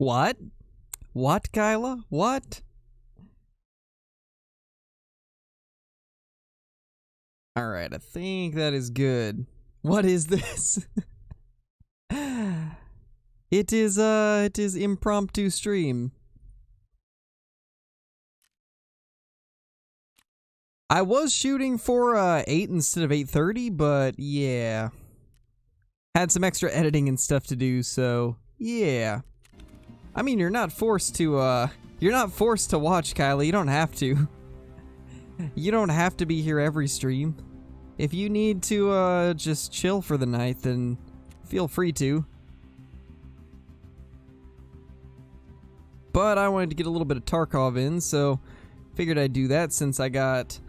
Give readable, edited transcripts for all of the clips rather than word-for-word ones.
What? What, Kyla? What? Alright, I think that is good. What is this? It is impromptu stream. I was shooting for 8 instead of 8:30, but yeah. Had some extra editing and stuff to do, so yeah. I mean, you're not forced to watch, Kylie. You don't have to. You don't have to be here every stream. If you need to just chill for the night, then feel free to. But I wanted to get a little bit of Tarkov in, so figured I'd do that since I got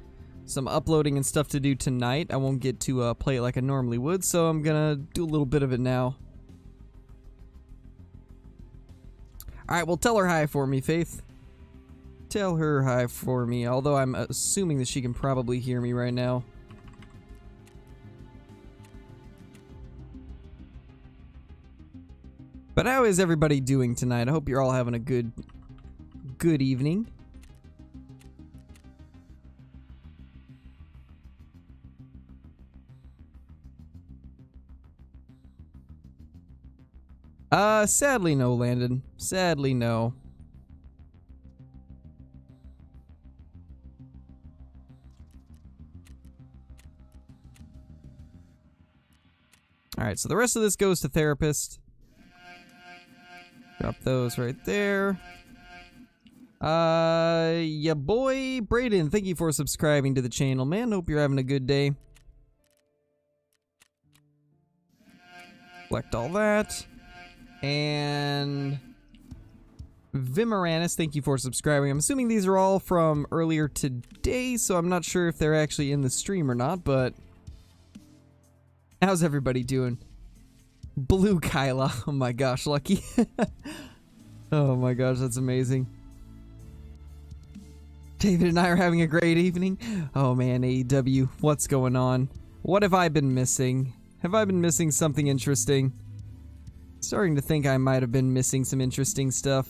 some uploading and stuff to do tonight. I won't get to play it like I normally would, so I'm gonna do a little bit of it now. Alright, well, tell her hi for me, Faith. Tell her hi for me, although I'm assuming that she can probably hear me right now. But how is everybody doing tonight? I hope you're all having a good evening. Sadly no, Landon. Sadly no. Alright, so the rest of this goes to therapist. Drop those right there. Yeah, boy, Brayden, thank you for subscribing to the channel, man. Hope you're having a good day. Collect all that. And Vimaranus, thank you for subscribing. I'm assuming these are all from earlier today, so I'm not sure if they're actually in the stream or not, but how's everybody doing? Blue Kyla. Oh my gosh, Lucky. Oh my gosh, that's amazing. David and I are having a great evening. Oh man, AEW, what's going on? What have I been missing? Have I been missing something interesting? Starting to think I might have been missing some interesting stuff.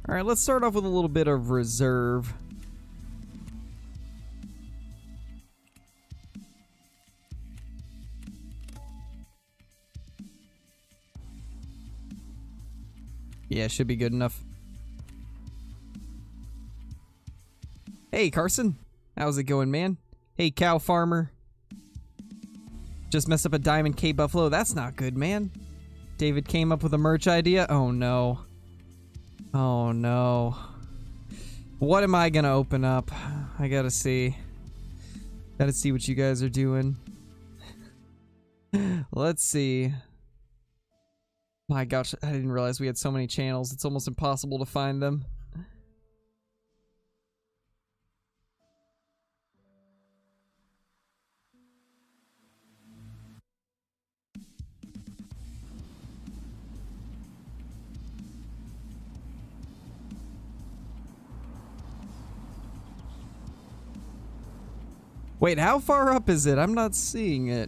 Alright, let's start off with a little bit of reserve. Yeah, should be good enough. Hey, Carson. How's it going, man? Hey, cow farmer. Just messed up a Diamond K Buffalo. That's not good, man. David came up with a merch idea. Oh, no. Oh, no. What am I gonna open up? I gotta see. Gotta see what you guys are doing. Let's see. My gosh, I didn't realize we had so many channels. It's almost impossible to find them. Wait, how far up is it? I'm not seeing it.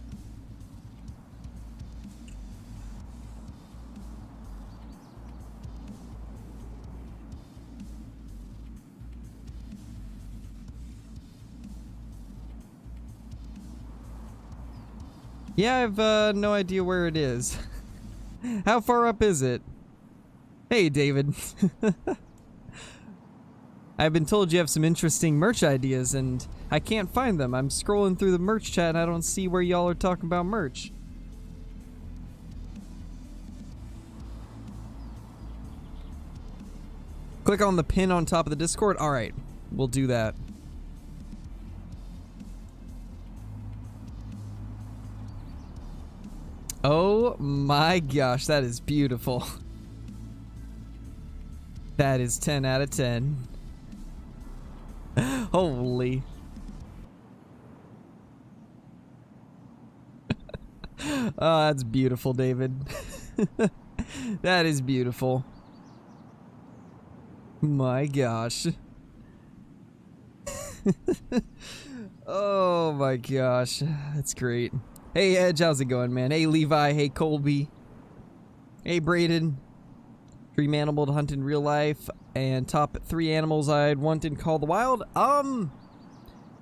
Yeah, I've no idea where it is. How far up is it? Hey, David. I've been told you have some interesting merch ideas, and I can't find them. I'm scrolling through the merch chat, and I don't see where y'all are talking about merch. Click on the pin on top of the Discord. Alright, we'll do that. Oh my gosh, that is beautiful. That is 10 out of 10. Holy. Oh, that's beautiful, David. That is beautiful. My gosh. Oh my gosh, that's great. Hey Edge, how's it going, man? Hey Levi, hey Colby. Hey Braden. Dream animal to hunt in real life, and top 3 animals I'd want in Call of the Wild.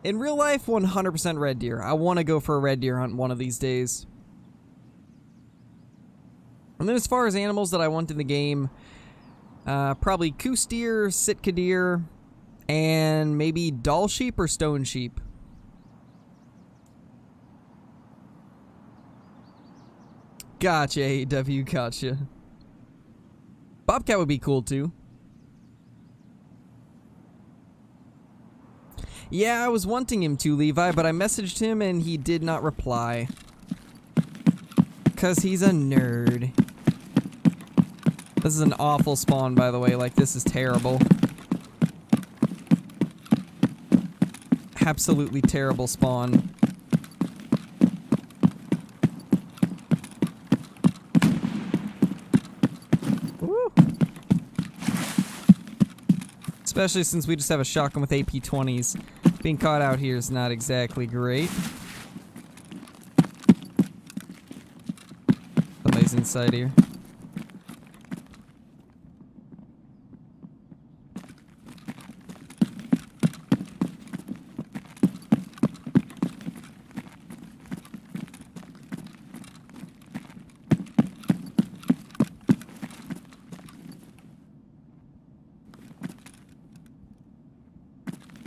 In real life, 100% red deer. I want to go for a red deer hunt one of these days. And then as far as animals that I want in the game, probably coos deer, Sitka deer, and maybe doll sheep or stone sheep. Gotcha, AEW, gotcha. Bobcat would be cool too. Yeah, I was wanting him to, Levi, but I messaged him and he did not reply. 'Cause he's a nerd. This is an awful spawn, by the way. Like, this is terrible. Absolutely terrible spawn. Woo. Especially since we just have a shotgun with AP-20s. Being caught out here is not exactly great. Somebody's inside here.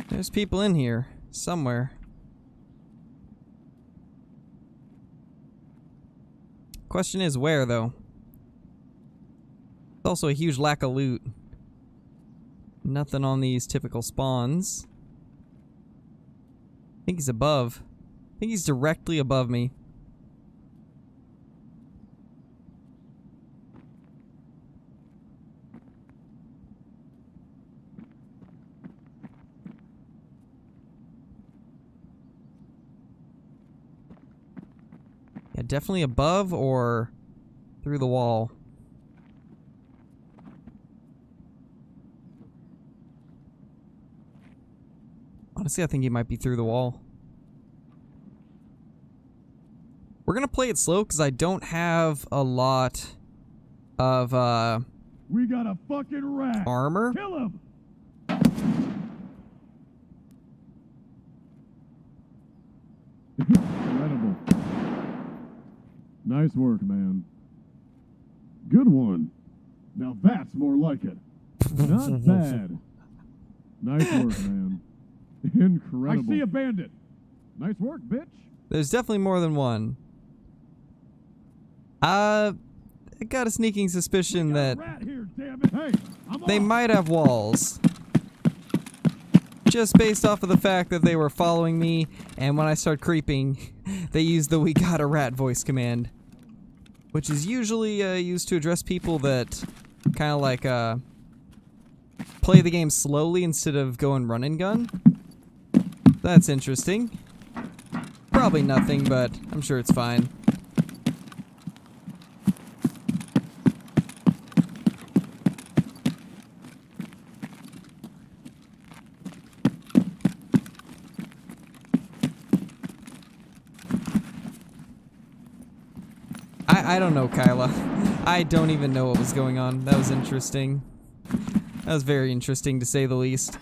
There's people in here, somewhere. Question is where, though? There's also a huge lack of loot. Nothing on these typical spawns. I think he's above. I think he's directly above me. Yeah, definitely above or through the wall. Honestly, I think he might be through the wall. We're gonna play it slow because I don't have a lot of we got a fucking rat. Armor. Kill him. Incredible. Nice work, man. Good one. Now that's more like it. Not bad. Nice work, man. Incredible. I see a bandit. Nice work, bitch. There's definitely more than one. I got a sneaking suspicion that here, damn it. Hey, they might have walls. Just based off of the fact that they were following me, and when I start creeping, they used the "we got a rat" voice command. Which is usually used to address people that kind of like play the game slowly instead of going run and gun. That's interesting. Probably nothing, but I'm sure it's fine. I don't know, Kyla. I don't even know what was going on. That was interesting. That was very interesting, to say the least.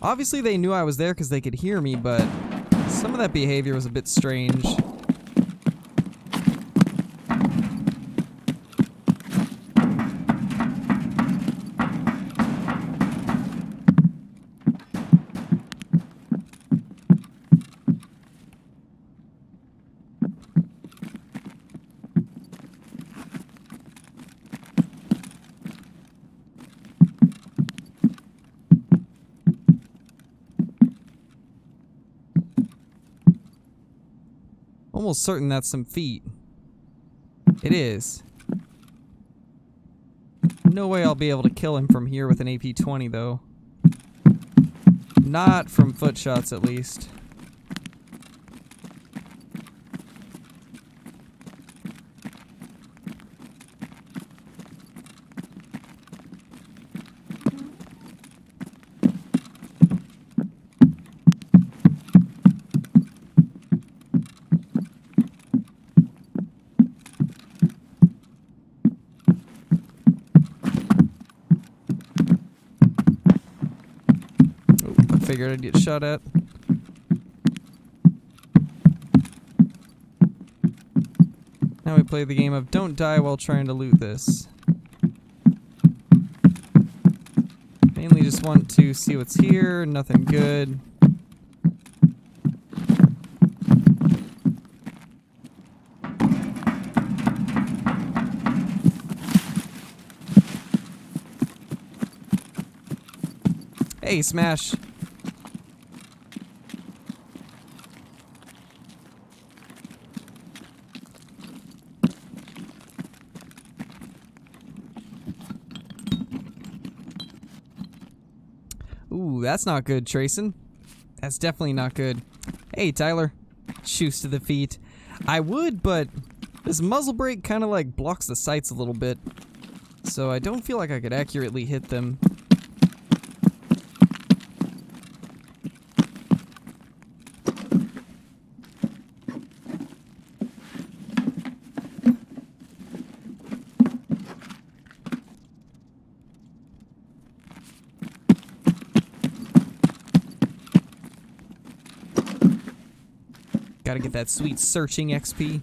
Obviously, they knew I was there because they could hear me, but some of that behavior was a bit strange. Almost certain that's some feet. It is. No way I'll be able to kill him from here with an AP-20 though. Not from foot shots at least. figured I'd get shot at. Now we play the game of don't die while trying to loot this. Mainly just want to see what's here, nothing good. Hey, smash. Ooh, that's not good, Trayson. That's definitely not good. Hey, Tyler. Shoes to the feet. I would, but this muzzle brake kind of like blocks the sights a little bit. So I don't feel like I could accurately hit them. Gotta get that sweet searching XP.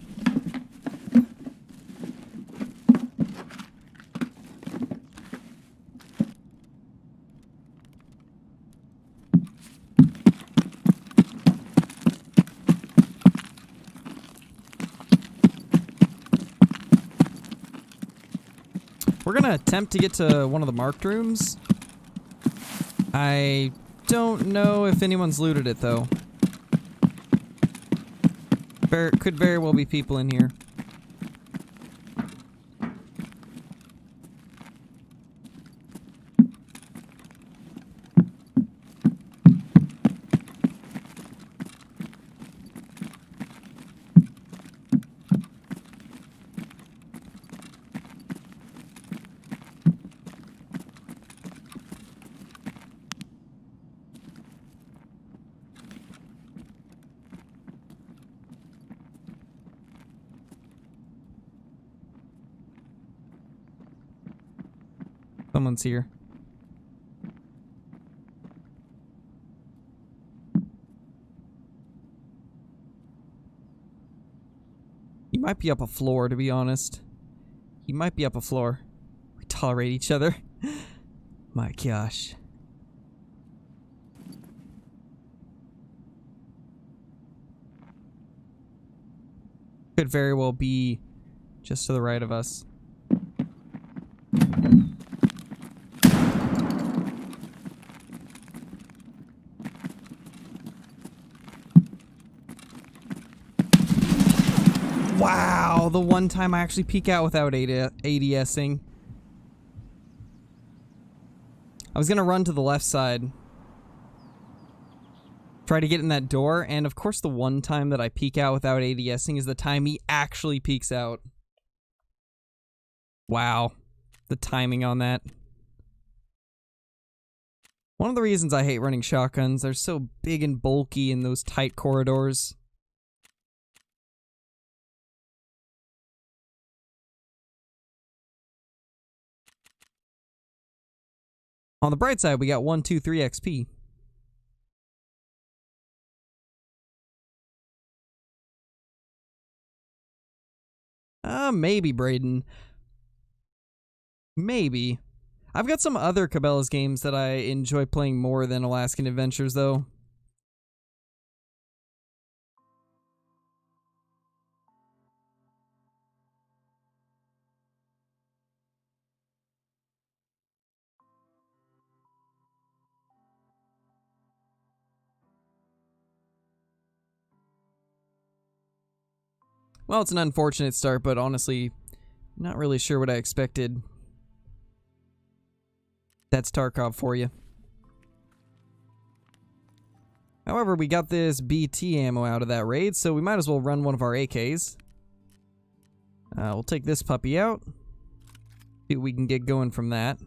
We're gonna attempt to get to one of the marked rooms. I don't know if anyone's looted it though. Could very well be people in here. Someone's here. He might be up a floor, to be honest. He might be up a floor. We tolerate each other. My gosh. Could very well be just to the right of us. Wow, the one time I actually peek out without ADSing. I was gonna run to the left side. Try to get in that door, and of course the one time that I peek out without ADSing is the time he actually peeks out. Wow, the timing on that. One of the reasons I hate running shotguns, they're so big and bulky in those tight corridors. On the bright side, we got 1, 2, 3 XP. Maybe, Brayden. Maybe. I've got some other Cabela's games that I enjoy playing more than Alaskan Adventures, though. Well, it's an unfortunate start, but honestly, not really sure what I expected. That's Tarkov for you. However, we got this BT ammo out of that raid, so we might as well run one of our AKs. We'll take this puppy out. See what we can get going from that.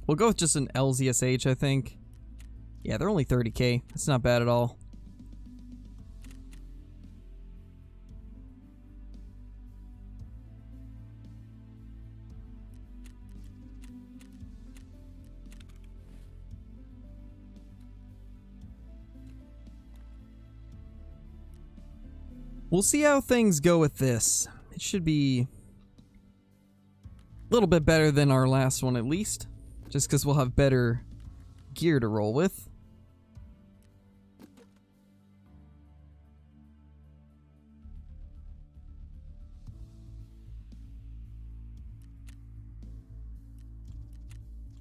We'll go with just an LZSH, I think. Yeah, they're only 30k. That's not bad at all. We'll see how things go with this. It should be a little bit better than our last one, at least. Just because we'll have better gear to roll with.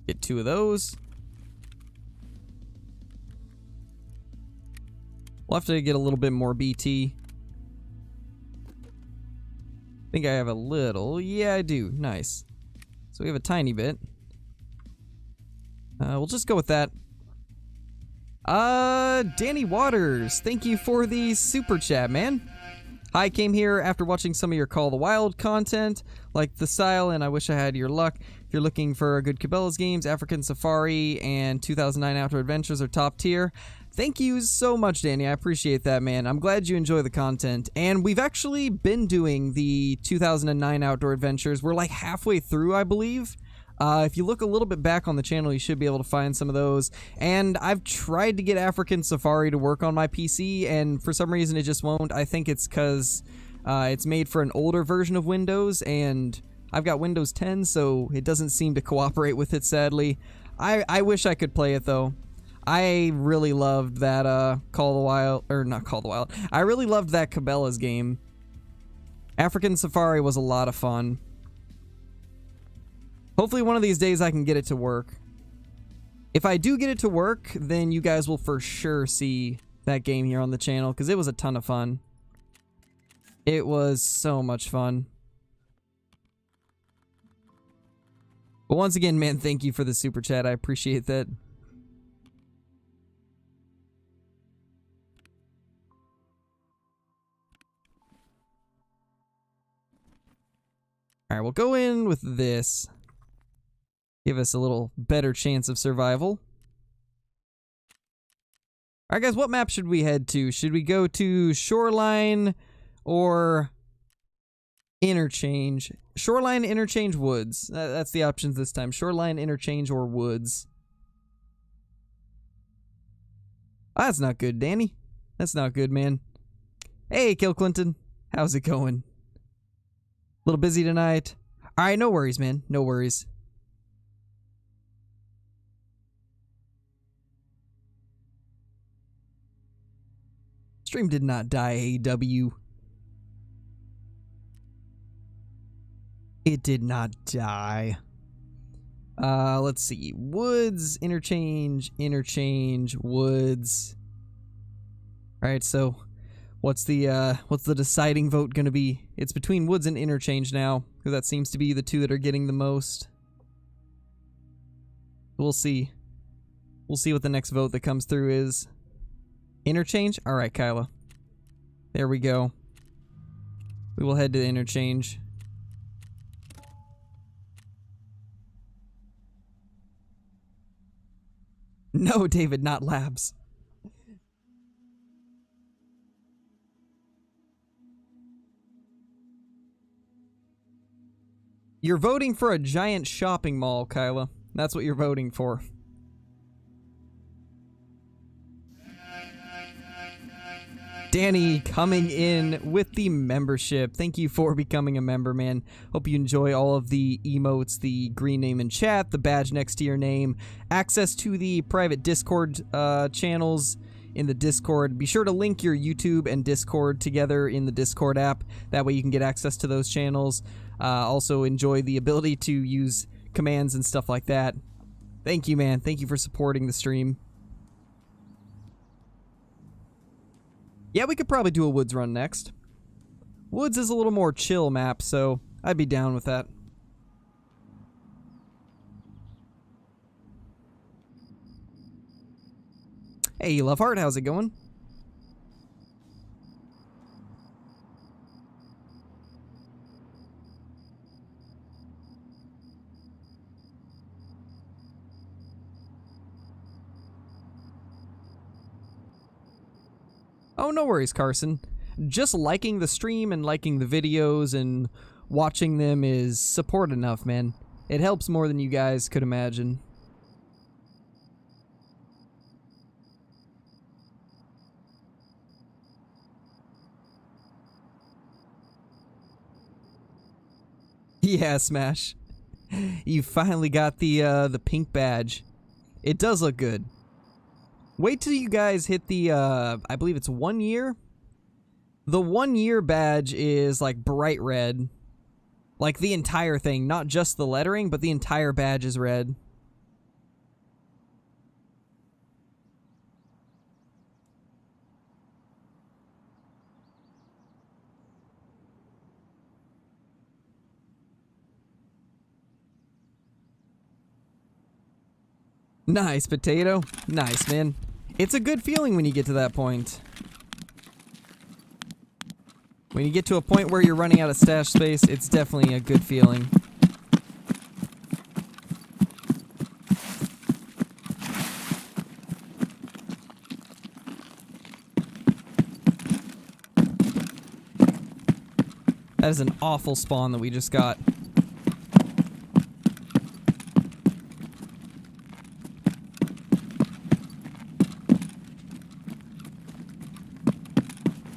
Get 2 of those. We'll have to get a little bit more BT. I think I have a little. Yeah, I do. Nice. So we have a tiny bit. We'll just go with that. Danny Waters, thank you for the super chat, man. I came here after watching some of your Call of the Wild content, like the style, and I wish I had your luck. If you're looking for good Cabela's games, African Safari and 2009 Outdoor Adventures are top tier. Thank you so much, Danny. I appreciate that, man. I'm glad you enjoy the content. And we've actually been doing the 2009 Outdoor Adventures. We're like halfway through, I believe. If you look a little bit back on the channel, you should be able to find some of those. And I've tried to get African Safari to work on my PC, and for some reason it just won't. I think it's because it's made for an older version of Windows, and I've got Windows 10, so it doesn't seem to cooperate with it, sadly. I wish I could play it, though. I really loved that Call of the Wild, or not Call of the Wild. I really loved that Cabela's game. African Safari was a lot of fun. Hopefully one of these days I can get it to work. If I do get it to work, then you guys will for sure see that game here on the channel, because it was a ton of fun. It was so much fun. But once again, man, thank you for the super chat. I appreciate that. Alright, we'll go in with this. Give us a little better chance of survival. Alright guys, what map should we head to? Should we go to Shoreline or Interchange? Shoreline, Interchange, Woods. That's the options this time. Shoreline, Interchange, or Woods. Oh, that's not good, Danny. That's not good, man. Hey, Kill Clinton. How's it going? A little busy tonight? Alright, no worries, man. No worries. Stream did not die, AEW. It did not die. Let's see. Woods, Interchange, Interchange, Woods. Alright, so what's the deciding vote gonna be? It's between Woods and Interchange now, because that seems to be the two that are getting the most. We'll see. We'll see what the next vote that comes through is. Interchange? Alright, Kyla. There we go. We will head to the Interchange. No, David, not labs. You're voting for a giant shopping mall, Kyla. That's what you're voting for. Danny coming in with the membership. Thank you for becoming a member, man. Hope you enjoy all of the emotes, the green name in chat, the badge next to your name, access to the private Discord channels in the Discord. Be sure to link your YouTube and Discord together in the Discord app. That way you can get access to those channels. Also enjoy the ability to use commands and stuff like that. Thank you, man. Thank you for supporting the stream. Yeah, we could probably do a Woods run next. Woods is a little more chill map, so I'd be down with that. Hey, Loveheart, how's it going? Oh, no worries, Carson. Just liking the stream and liking the videos and watching them is support enough, man. It helps more than you guys could imagine. Yeah, Smash. You finally got the pink badge. It does look good. Wait till you guys hit the, I believe it's 1 year? The 1 year badge is like bright red. Like the entire thing, not just the lettering, but the entire badge is red. Nice, Potato. Nice, man. It's a good feeling when you get to that point. When you get to a point where you're running out of stash space, it's definitely a good feeling. That is an awful spawn that we just got.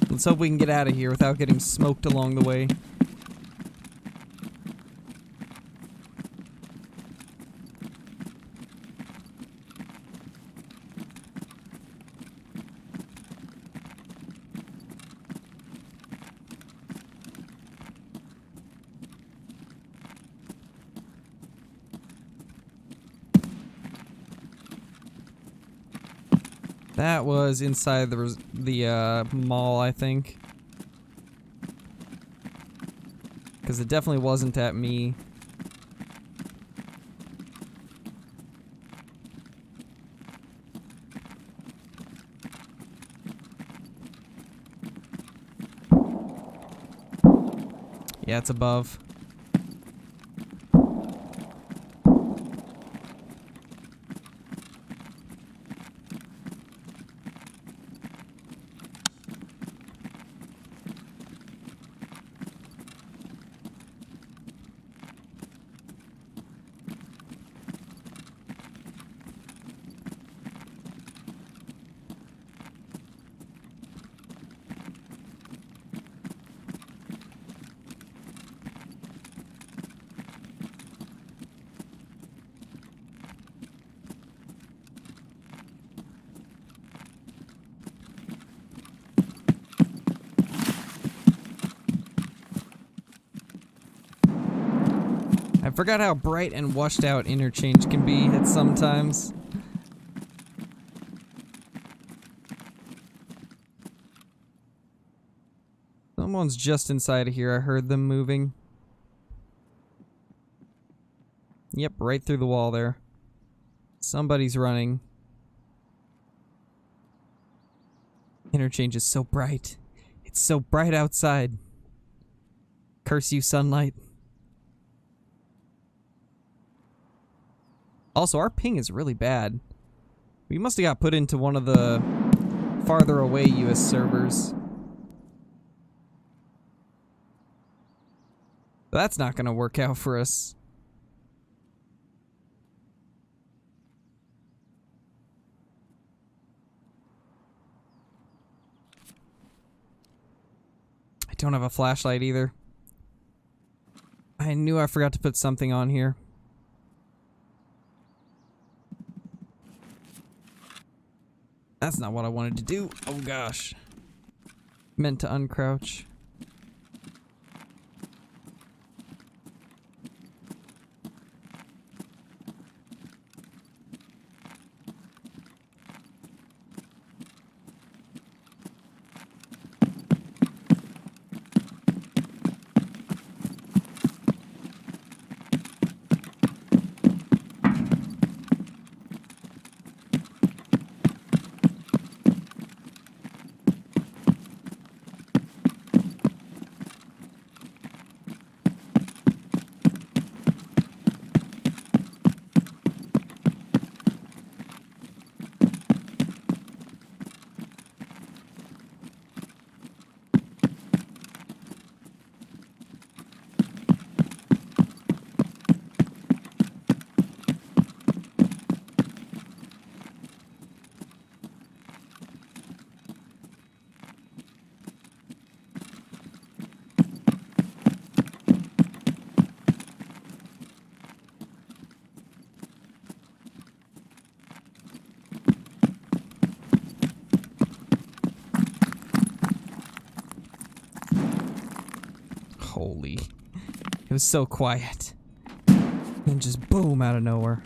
Let's hope we can get out of here without getting smoked along the way. That was inside the mall, I think. Because it definitely wasn't at me. Yeah, it's above. I forgot how bright and washed out interchange can be at some times. Someone's just inside of here. I heard them moving. Yep, right through the wall there. Somebody's running. Interchange is so bright. It's so bright outside. Curse you, sunlight. Also, our ping is really bad. We must have got put into one of the farther away US servers. That's not gonna work out for us. I don't have a flashlight either. I knew I forgot to put something on here. That's not what I wanted to do. Oh gosh. Meant to uncrouch. It was so quiet. And just boom out of nowhere.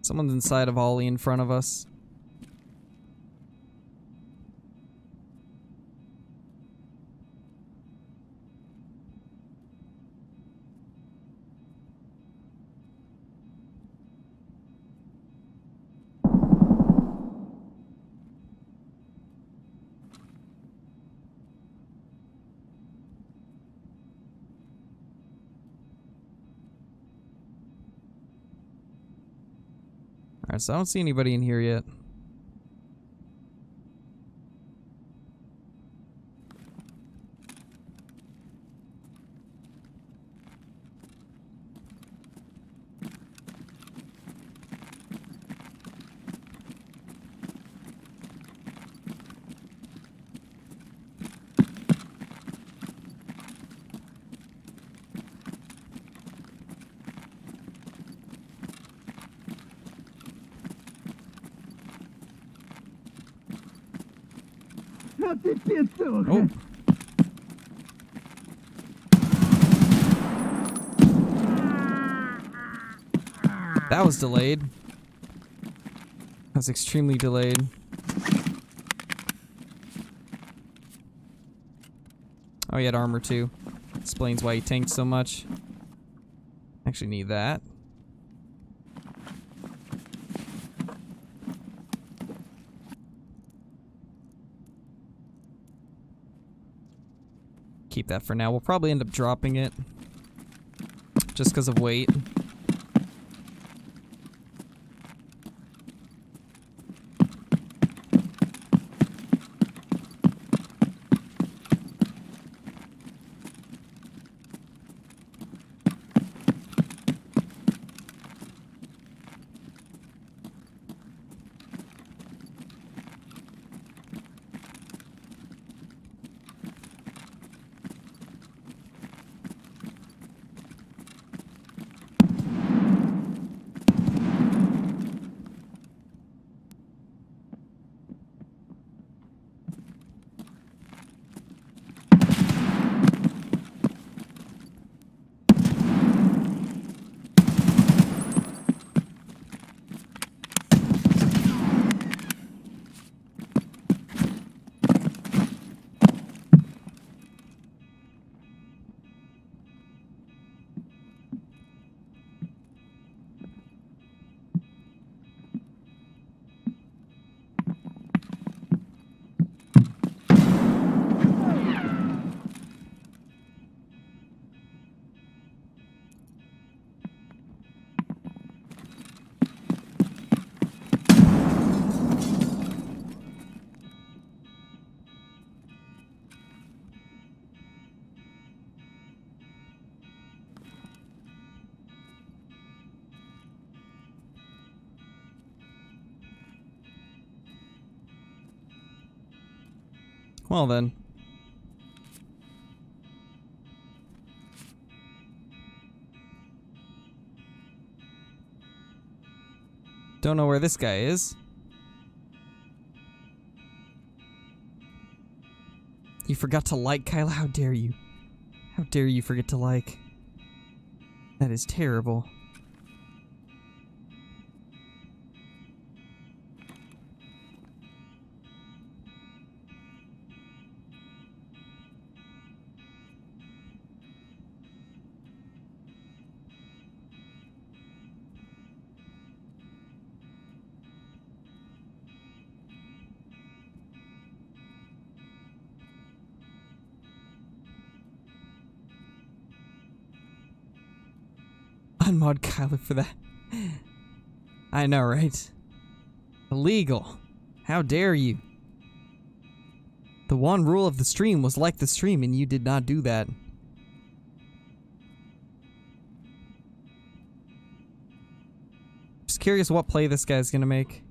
Someone's inside of Ollie in front of us. Alright, so I don't see anybody in here yet. Oh. That was delayed. That was extremely delayed. Oh, he had armor too. Explains why he tanked so much. Actually need that. Keep that for now. We'll probably end up dropping it. Just because of weight. Well then. Don't know where this guy is. You forgot to like, Kyla? How dare you? How dare you forget to like? That is terrible. Unmod Kyla for that. I know, right? Illegal. How dare you? The one rule of the stream was like the stream, and you did not do that. Just curious what play this guy's gonna make.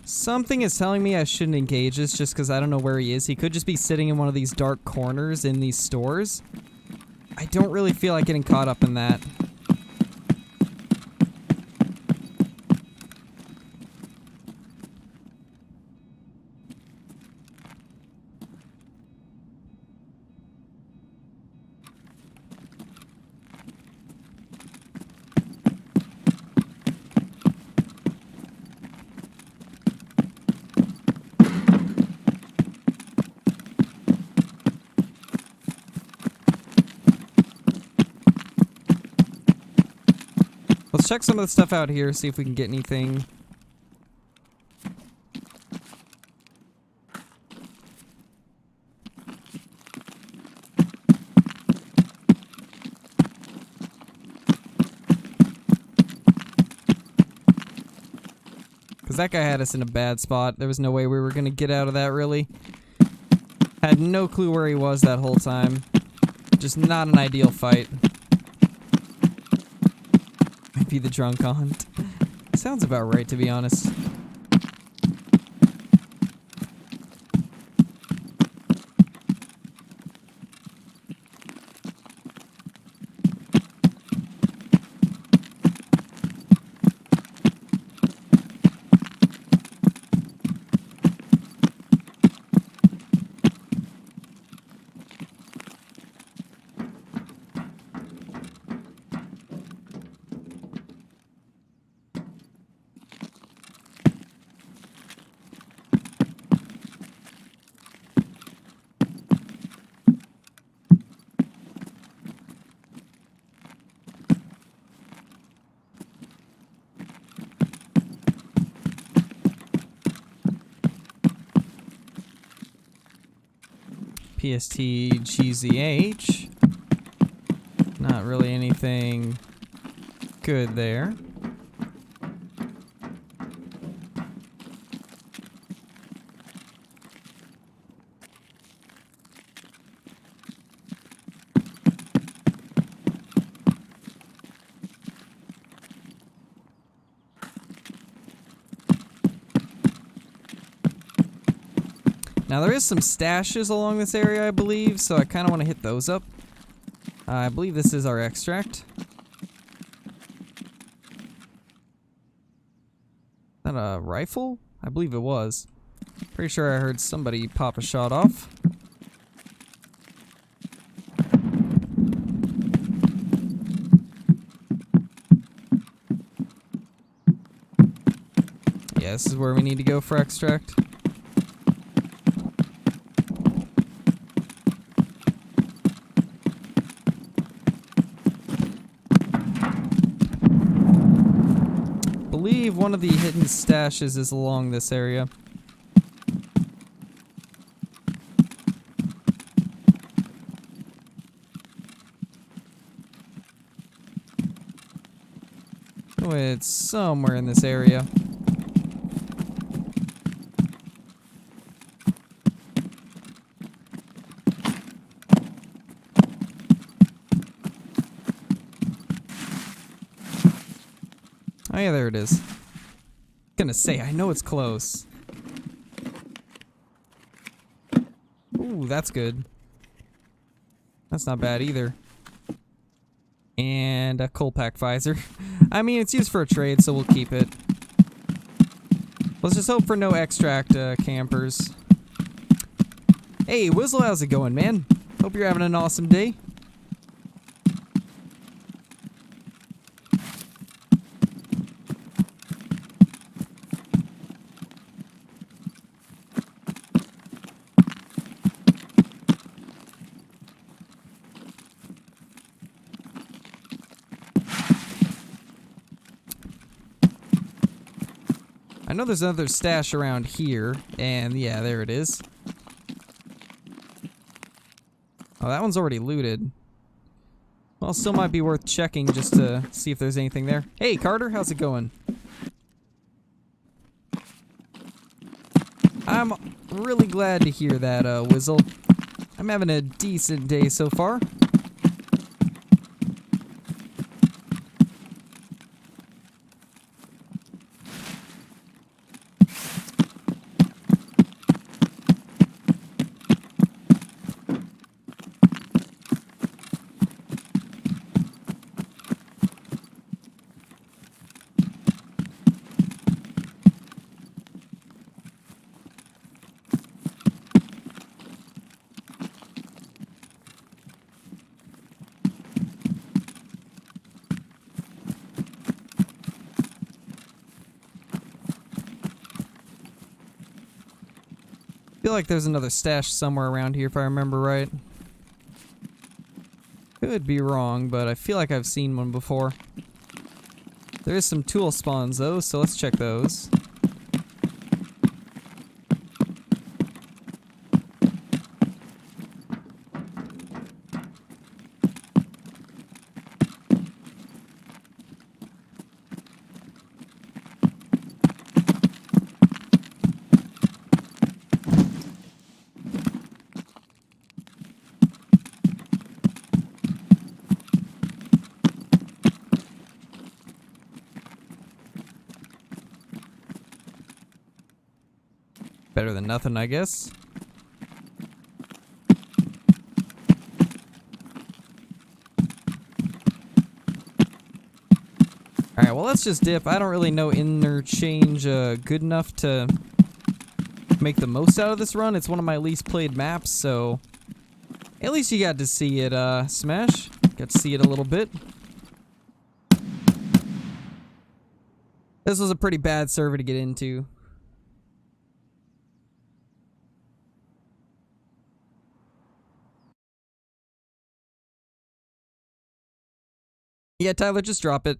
Something is telling me I shouldn't engage this just because I don't know where he is. He could just be sitting in one of these dark corners in these stores. I don't really feel like getting caught up in that. Let's check some of the stuff out here, see if we can get anything. Because that guy had us in a bad spot. There was no way we were going to get out of that, really. Had no clue where he was that whole time. Just not an ideal fight. Be the drunk aunt. Sounds about right, to be honest. PSTGZH. Not really anything good there. Now there is some stashes along this area, I believe, so I kind of want to hit those up. I believe this is our extract. Is that a rifle? I believe it was. Pretty sure I heard somebody pop a shot off. Yeah, this is where we need to go for extract. I believe one of the hidden stashes is along this area. Oh, it's somewhere in this area. Oh yeah, there it is. Gonna say, I know it's close. Ooh, that's good. That's not bad either. And a coal pack visor. I mean, it's used for a trade, so we'll keep it. Let's just hope for no extract campers. Hey, Whizzle, how's it going, man? Hope you're having an awesome day. I know there's another stash around here, and yeah, there it is. Oh, that one's already looted. Well, still might be worth checking just to see if there's anything there. Hey, Carter, how's it going? I'm really glad to hear that, Whizzle. I'm having a decent day so far. feel like there's another stash somewhere around here if I remember right. Could be wrong, but I feel like I've seen one before. There is some tool spawns though, so let's check those. Better than nothing, I guess. Alright, well let's just dip. I don't really know interchange good enough to make the most out of this run. It's one of my least played maps, so at least you got to see it, Smash. Got to see it a little bit. This was a pretty bad server to get into. Yeah, Tyler, just drop it.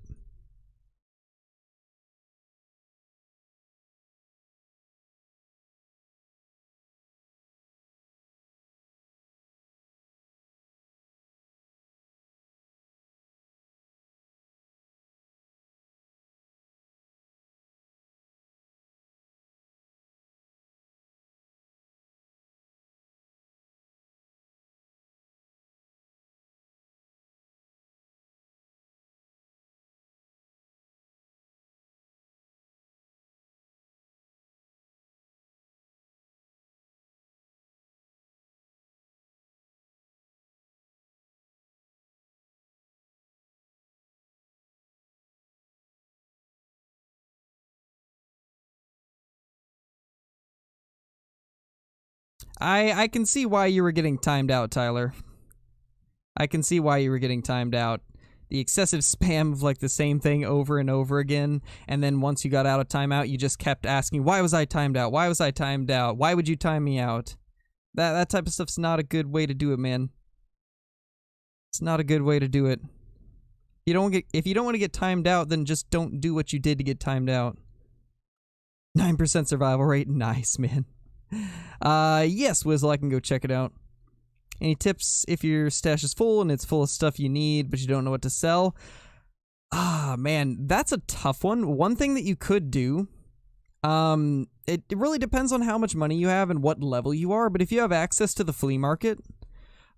I can see why you were getting timed out, Tyler. I can see why you were getting timed out. The excessive spam of like the same thing over and over again, and then once you got out of timeout, you just kept asking, why was I timed out? Why was I timed out? Why would you time me out? That type of stuff's not a good way to do it, man. It's not a good way to do it. If you don't want to get timed out, then just don't do what you did to get timed out. 9% survival rate, nice, man. Yes, Wizzle, I can go check it out. Any tips if your stash is full and it's full of stuff you need, but you don't know what to sell? Ah, man, that's a tough one. One thing that you could do, it really depends on how much money you have and what level you are, but if you have access to the flea market,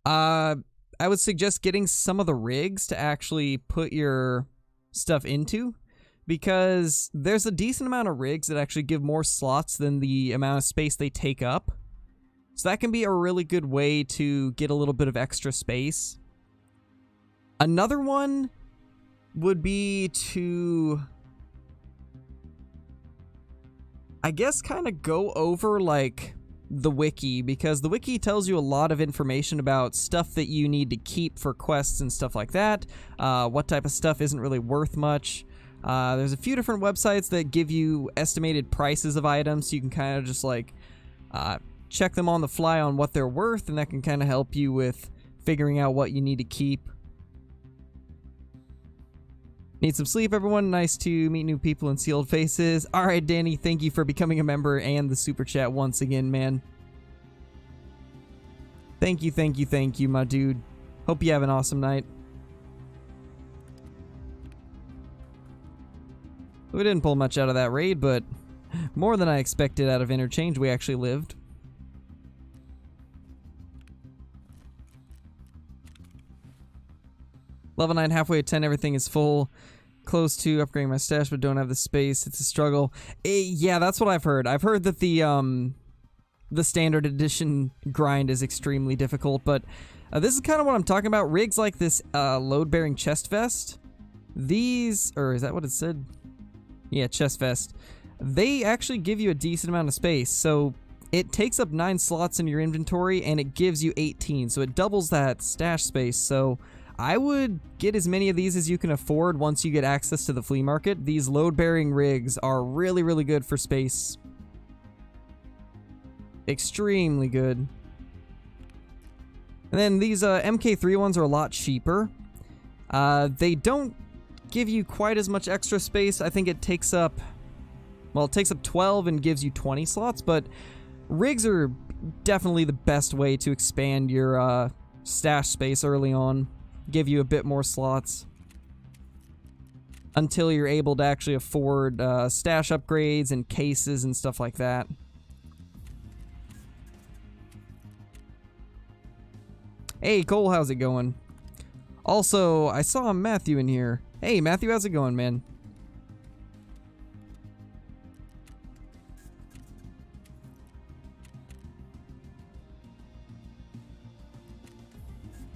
I would suggest getting some of the rigs to actually put your stuff into, because there's a decent amount of rigs that actually give more slots than the amount of space they take up. So that can be a really good way to get a little bit of extra space. Another one would be to, I guess, kind of go over like the wiki, because the wiki tells you a lot of information about stuff that you need to keep for quests and stuff like that. What type of stuff isn't really worth much. There's a few different websites that give you estimated prices of items, so you can kind of just like check them on the fly on what they're worth, and that can kind of help you with figuring out what you need to keep. Need some sleep, everyone. Nice to meet new people and see old faces. Alright, Danny, thank you for becoming a member and the super chat once again, man. Thank you, my dude. Hope you have an awesome night. We didn't pull much out of that raid, but more than I expected out of Interchange. We actually lived. Level 9, halfway at 10, everything is full. Close to upgrading my stash, but don't have the space. It's a struggle. Yeah, that's what I've heard. I've heard that the standard edition grind is extremely difficult, but this is kind of what I'm talking about. Rigs like this load-bearing chest vest, these, or is that what it said? Yeah, chest vest. They actually give you a decent amount of space, so it takes up 9 slots in your inventory, and it gives you 18, so it doubles that stash space, so I would get as many of these as you can afford once you get access to the flea market. These load-bearing rigs are really, really good for space. Extremely good. And then these MK3 ones are a lot cheaper. They don't give you quite as much extra space. I think it takes up, well, it takes up 12 and gives you 20 slots, but rigs are definitely the best way to expand your stash space early on. Give you a bit more slots until you're able to actually afford stash upgrades and cases and stuff like that. Hey, Cole, how's it going? Also, I saw Matthew in here. Hey, Matthew, how's it going, man?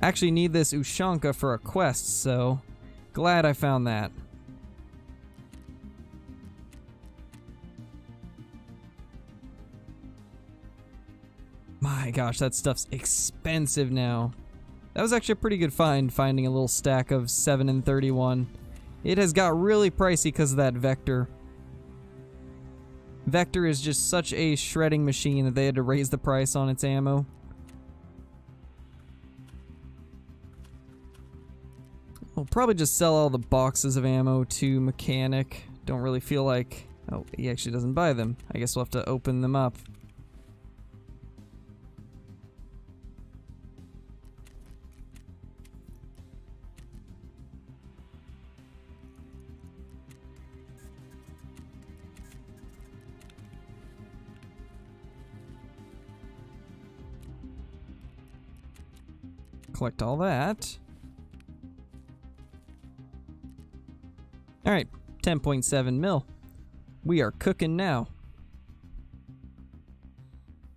Actually need this Ushanka for a quest, so glad I found that. My gosh, that stuff's expensive now. That was actually a pretty good find, finding a little stack of 7 and 31. It has got really pricey because of that Vector. Vector is just such a shredding machine that they had to raise the price on its ammo. I'll probably just sell all the boxes of ammo to Mechanic. Don't really feel like... Oh, he actually doesn't buy them. I guess we'll have to open them up. Collect all that. Alright, 10.7 mil. We are cooking now.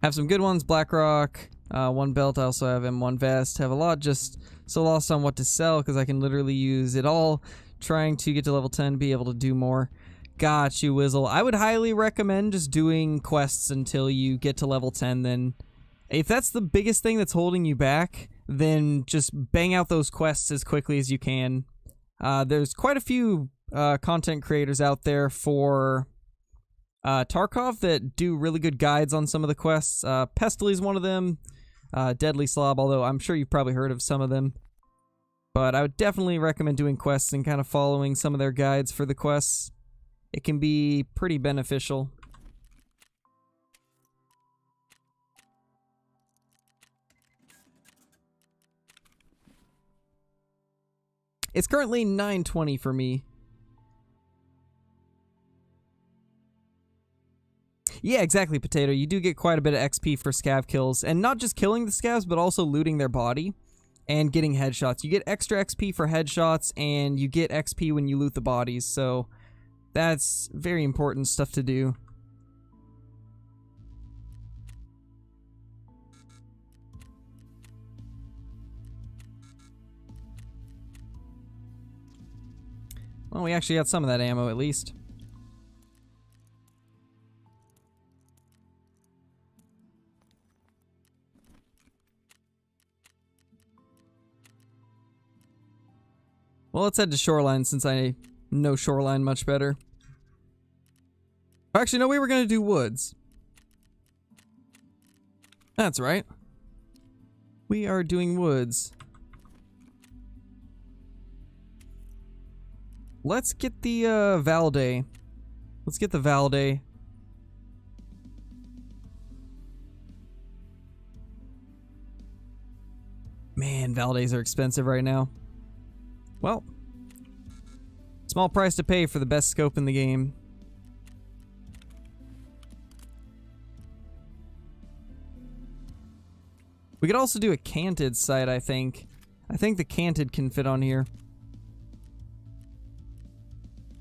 Have some good ones, Blackrock, 1 belt, I also have M1 vest. Have a lot, just so lost on what to sell because I can literally use it all. Trying to get to level 10, be able to do more. Got you, Wizzle. I would highly recommend just doing quests until you get to level 10, then if that's the biggest thing that's holding you back, then just bang out those quests as quickly as you can. There's quite a few content creators out there for Tarkov that do really good guides on some of the quests. Pestily one of them. Deadly Slob, although I'm sure you've probably heard of some of them. But I would definitely recommend doing quests and kind of following some of their guides for the quests. It can be pretty beneficial. It's currently 920 for me. Yeah, exactly, Potato. You do get quite a bit of XP for scav kills. And not just killing the scavs, but also looting their body and getting headshots. You get extra XP for headshots, and you get XP when you loot the bodies. So that's very important stuff to do. Well, we actually got some of that ammo at least. Well, let's head to Shoreline since I know Shoreline much better. Actually, no, we were going to do Woods. That's right. We are doing Woods. Let's get the Valday. Let's get the Valday. Man, Valdays are expensive right now. Well, small price to pay for the best scope in the game. We could also do a canted sight, I think. I think the canted can fit on here.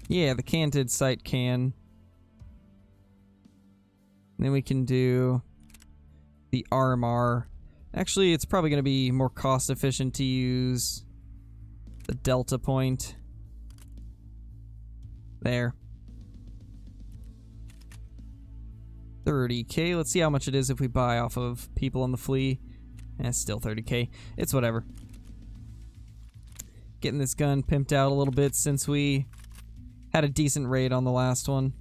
Yeah, the canted sight can. And then we can do the RMR. Actually, it's probably going to be more cost efficient to use the Delta point. There. 30k. Let's see how much it is if we buy off of people on the flea. Eh, still 30k. It's whatever. Getting this gun pimped out a little bit since we had a decent raid on the last one.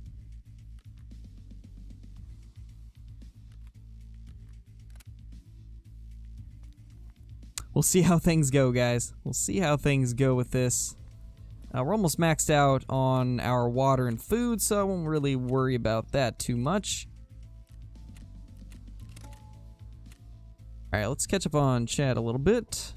We'll see how things go, guys. We'll see how things go with this. We're almost maxed out on our water and food, so I won't really worry about that too much. Alright, let's catch up on chat a little bit.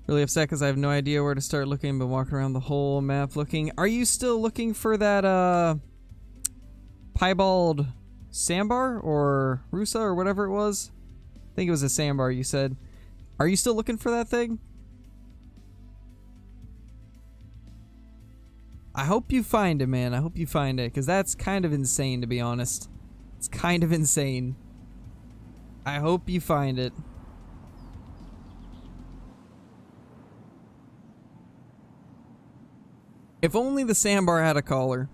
Really upset because I have no idea where to start looking. I've been walking around the whole map looking. Are you still looking for that, piebald sandbar or rusa or whatever it was? I think it was a sandbar you said. Are you still looking for that thing? I hope you find it, man. I hope you find it, because that's kind of insane, to be honest. It's kind of insane. I hope you find it. If only the sandbar had a collar.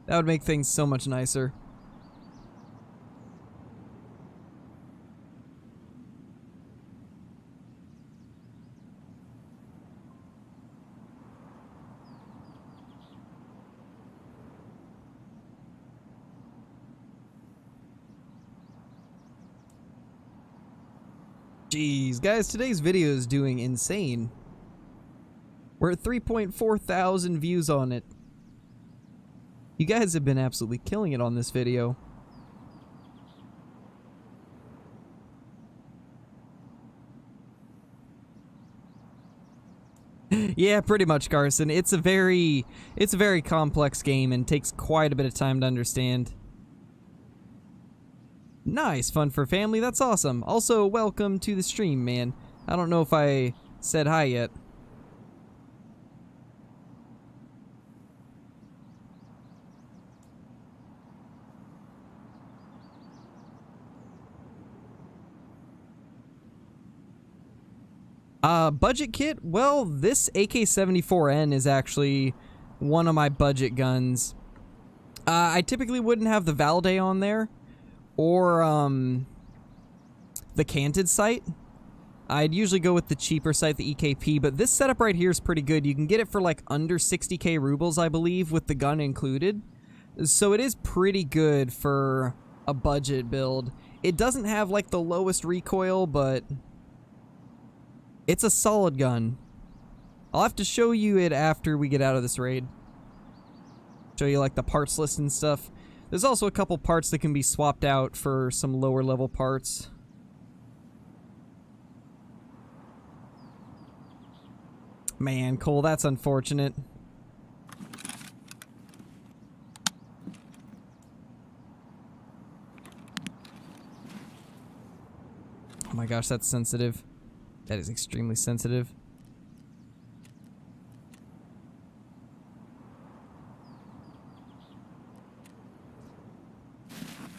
That would make things so much nicer. Jeez, guys, today's video is doing insane. We're at 3.4 thousand views on it. You guys have been absolutely killing it on this video. Yeah, pretty much, Carson. It's a very complex game and takes quite a bit of time to understand. Nice, fun for family, that's awesome. Also, welcome to the stream, man. I don't know if I said hi yet. Budget kit? Well, this AK-74N is actually one of my budget guns. I typically wouldn't have the Valday on there, or, the canted sight. I'd usually go with the cheaper sight, the EKP, but this setup right here is pretty good. You can get it for like under 60k rubles, I believe, with the gun included. So it is pretty good for a budget build. It doesn't have like the lowest recoil, but it's a solid gun. I'll have to show you it after we get out of this raid. Show you like the parts list and stuff. There's also a couple parts that can be swapped out for some lower level parts. Man, Cole, that's unfortunate. Oh my gosh, that's sensitive. That is extremely sensitive.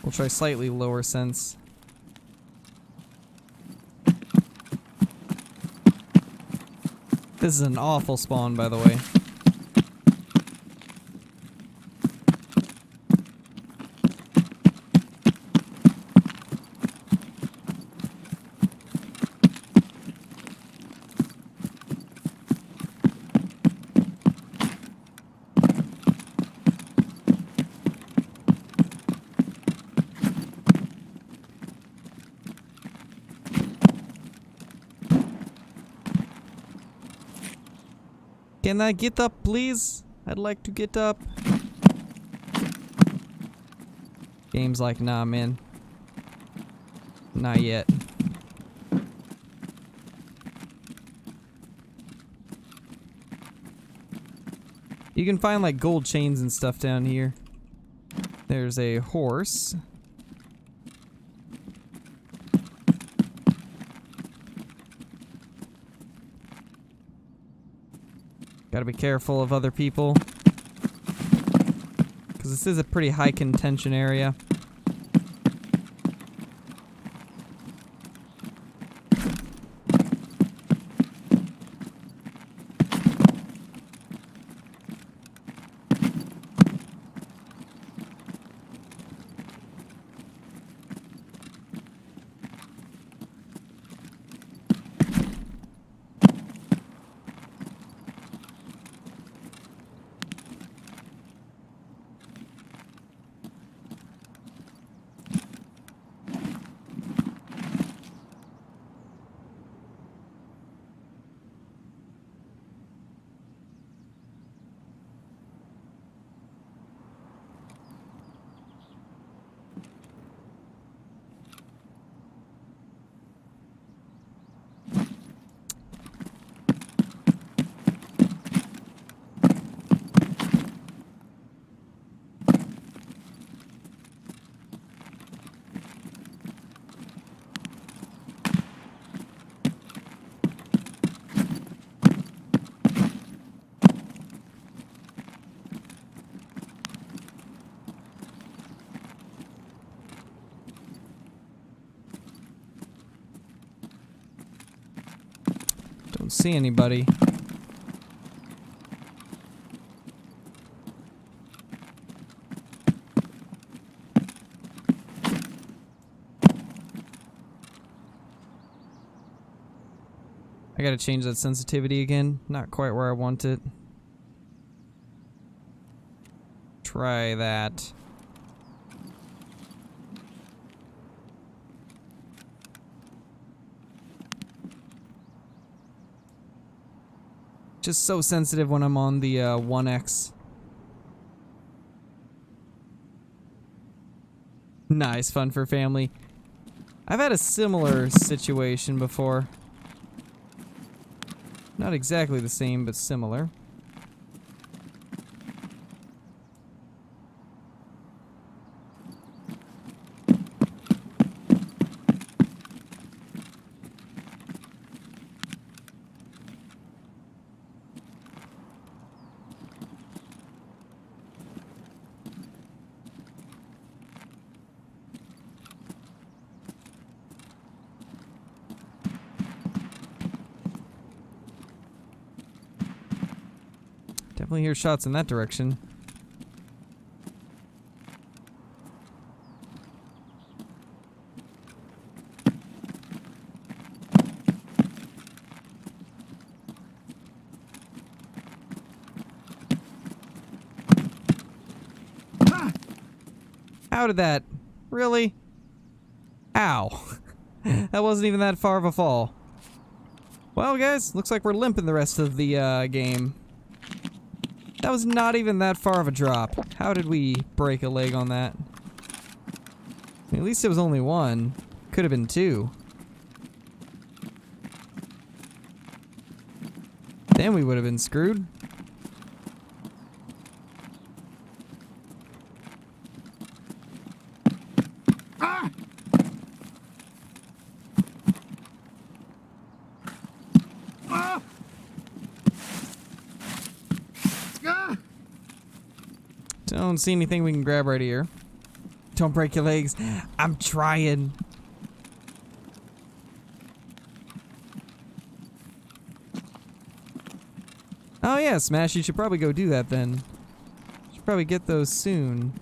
We'll try slightly lower sense. This is an awful spawn, by the way. Can I get up, please? I'd like to get up. Game's like, nah, man. Not yet. You can find like gold chains and stuff down here. There's a horse. Gotta be careful of other people, because this is a pretty high contention area. Don't see anybody. I gotta change that sensitivity again. Not quite where I want it. Try that. Just so sensitive when I'm on the 1X. Nice, fun for family. I've had a similar situation before. Not exactly the same, but similar. Definitely hear shots in that direction. How did that? Really? Ow. That wasn't even that far of a fall. Well, guys, looks like we're limping the rest of the game. That was not even that far of a drop. How did we break a leg on that? I mean, at least it was only one. Could have been two. Then we would have been screwed. Ah! Ah! Ah! Don't see anything we can grab right here. Don't break your legs. I'm trying. Oh yeah, Smash, you should probably go do that then. Should probably get those soon.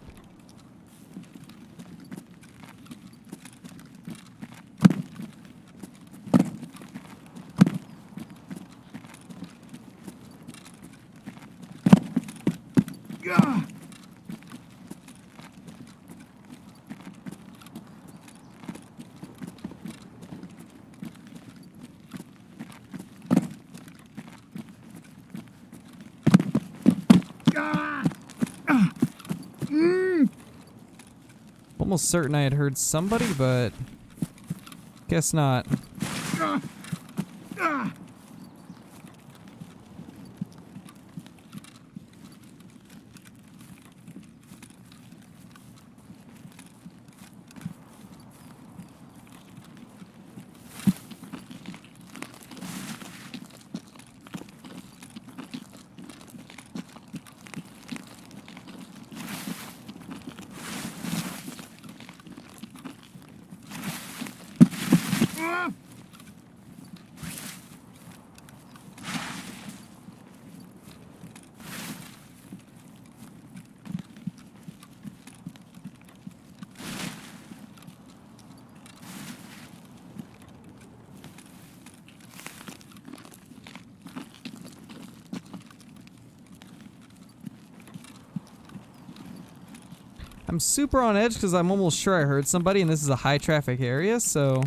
Ah! Ah! Ah! Almost certain I had heard somebody, but guess not. Ah! Ah! Ah! I'm super on edge because I'm almost sure I heard somebody, and this is a high traffic area, so...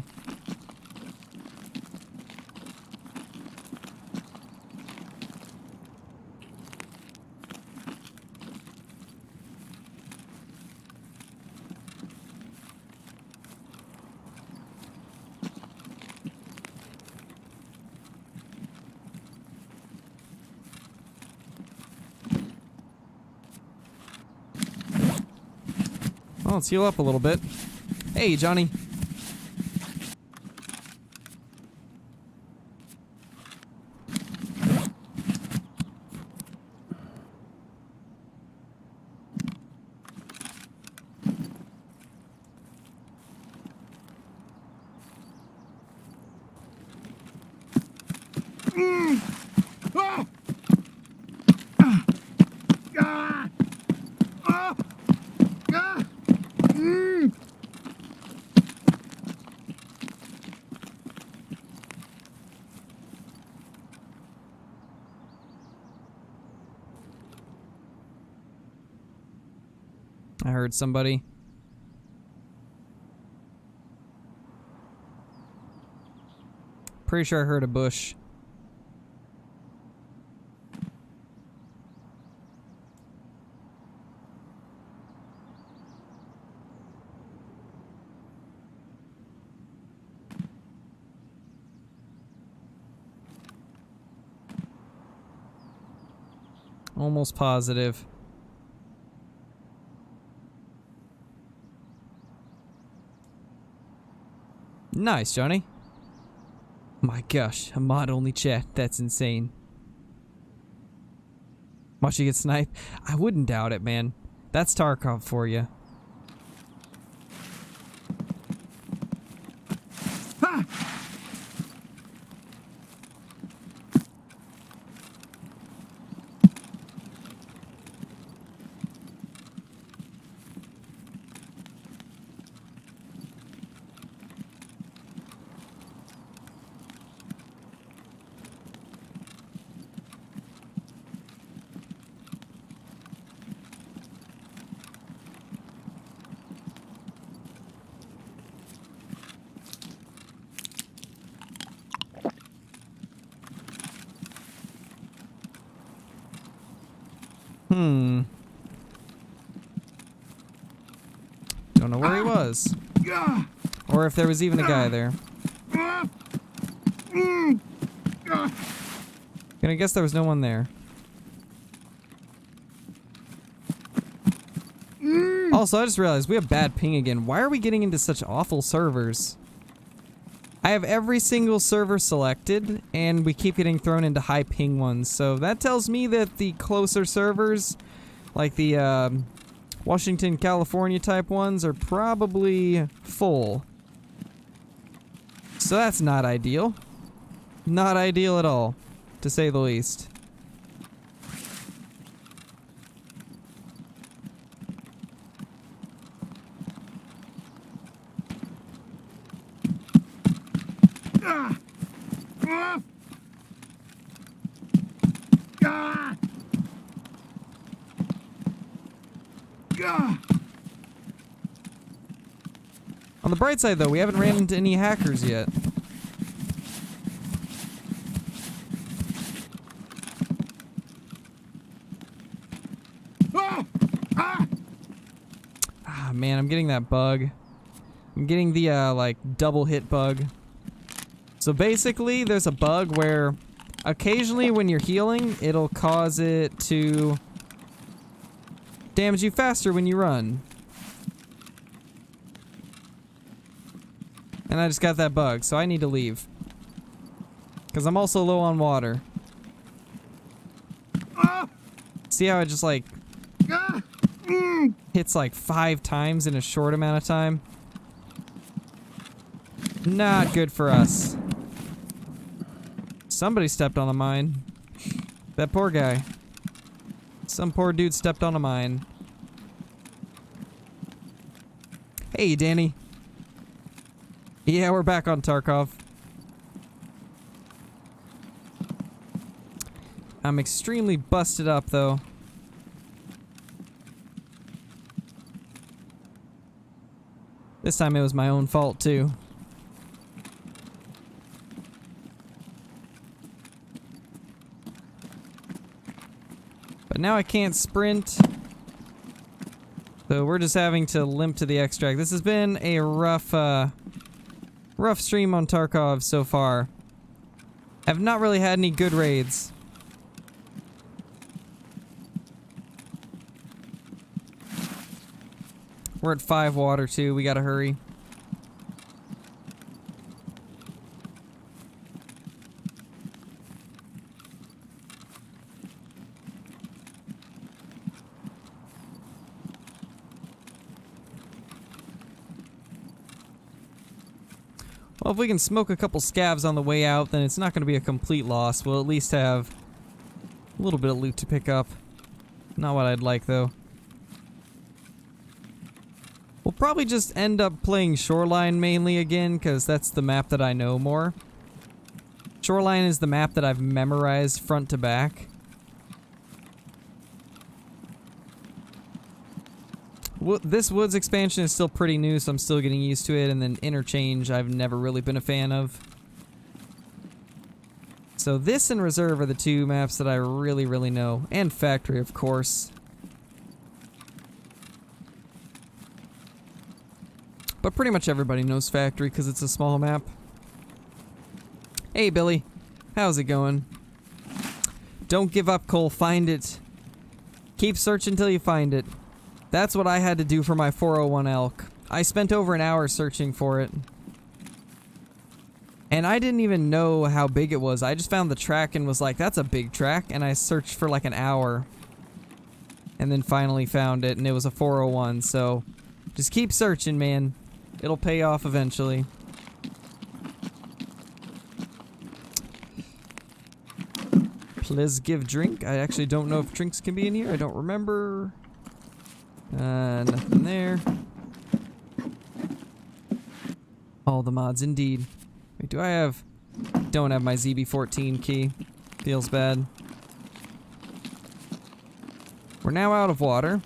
Well, let's heal up a little bit. Hey, Johnny. I heard somebody. Pretty sure I heard a bush. Almost positive. Nice, Johnny. My gosh, a mod-only chat. That's insane. Watch you get sniped? I wouldn't doubt it, man. That's Tarkov for you. Don't know where he was. Or if there was even a guy there. Gonna guess there was no one there. Also, I just realized we have bad ping again. Why are we getting into such awful servers? I have every single server selected, and we keep getting thrown into high ping ones. So that tells me that the closer servers, like the Washington, California type ones, are probably full. So that's not ideal. Not ideal at all, to say the least. On the bright side, though, we haven't ran into any hackers yet. Ah, man, I'm getting that bug. I'm getting the, like, double hit bug. So basically, there's a bug where occasionally when you're healing, it'll cause it to damage you faster when you run. And I just got that bug, so I need to leave. Because I'm also low on water. See how it just like hits like 5 times in a short amount of time? Not good for us. Somebody stepped on a mine. That poor guy. Some poor dude stepped on a mine. Hey, Danny. Yeah, we're back on Tarkov. I'm extremely busted up, though. This time it was my own fault, too. But now I can't sprint. So we're just having to limp to the extract. This has been a rough stream on Tarkov so far. I've not really had any good raids. We're at 5 water too, we gotta hurry. Well, if we can smoke a couple scavs on the way out, then it's not going to be a complete loss. We'll at least have a little bit of loot to pick up. Not what I'd like, though. We'll probably just end up playing Shoreline mainly again, because that's the map that I know more. Shoreline is the map that I've memorized front to back. This Woods expansion is still pretty new, so I'm still getting used to it, and then Interchange I've never really been a fan of. So this and Reserve are the two maps that I really know. And Factory, of course. But pretty much everybody knows Factory because it's a small map. Hey, Billy. How's it going? Don't give up, Cole. Find it. Keep searching till you find it. That's what I had to do for my 401 elk. I spent over an hour searching for it. And I didn't even know how big it was. I just found the track and was like, that's a big track. And I searched for like an hour. And then finally found it, and it was a 401. So just keep searching, man. It'll pay off eventually. Please give drink. I actually don't know if drinks can be in here. I don't remember. Nothing there. All the mods, indeed. Wait, do I have... Don't have my ZB14 key. Feels bad. We're now out of water.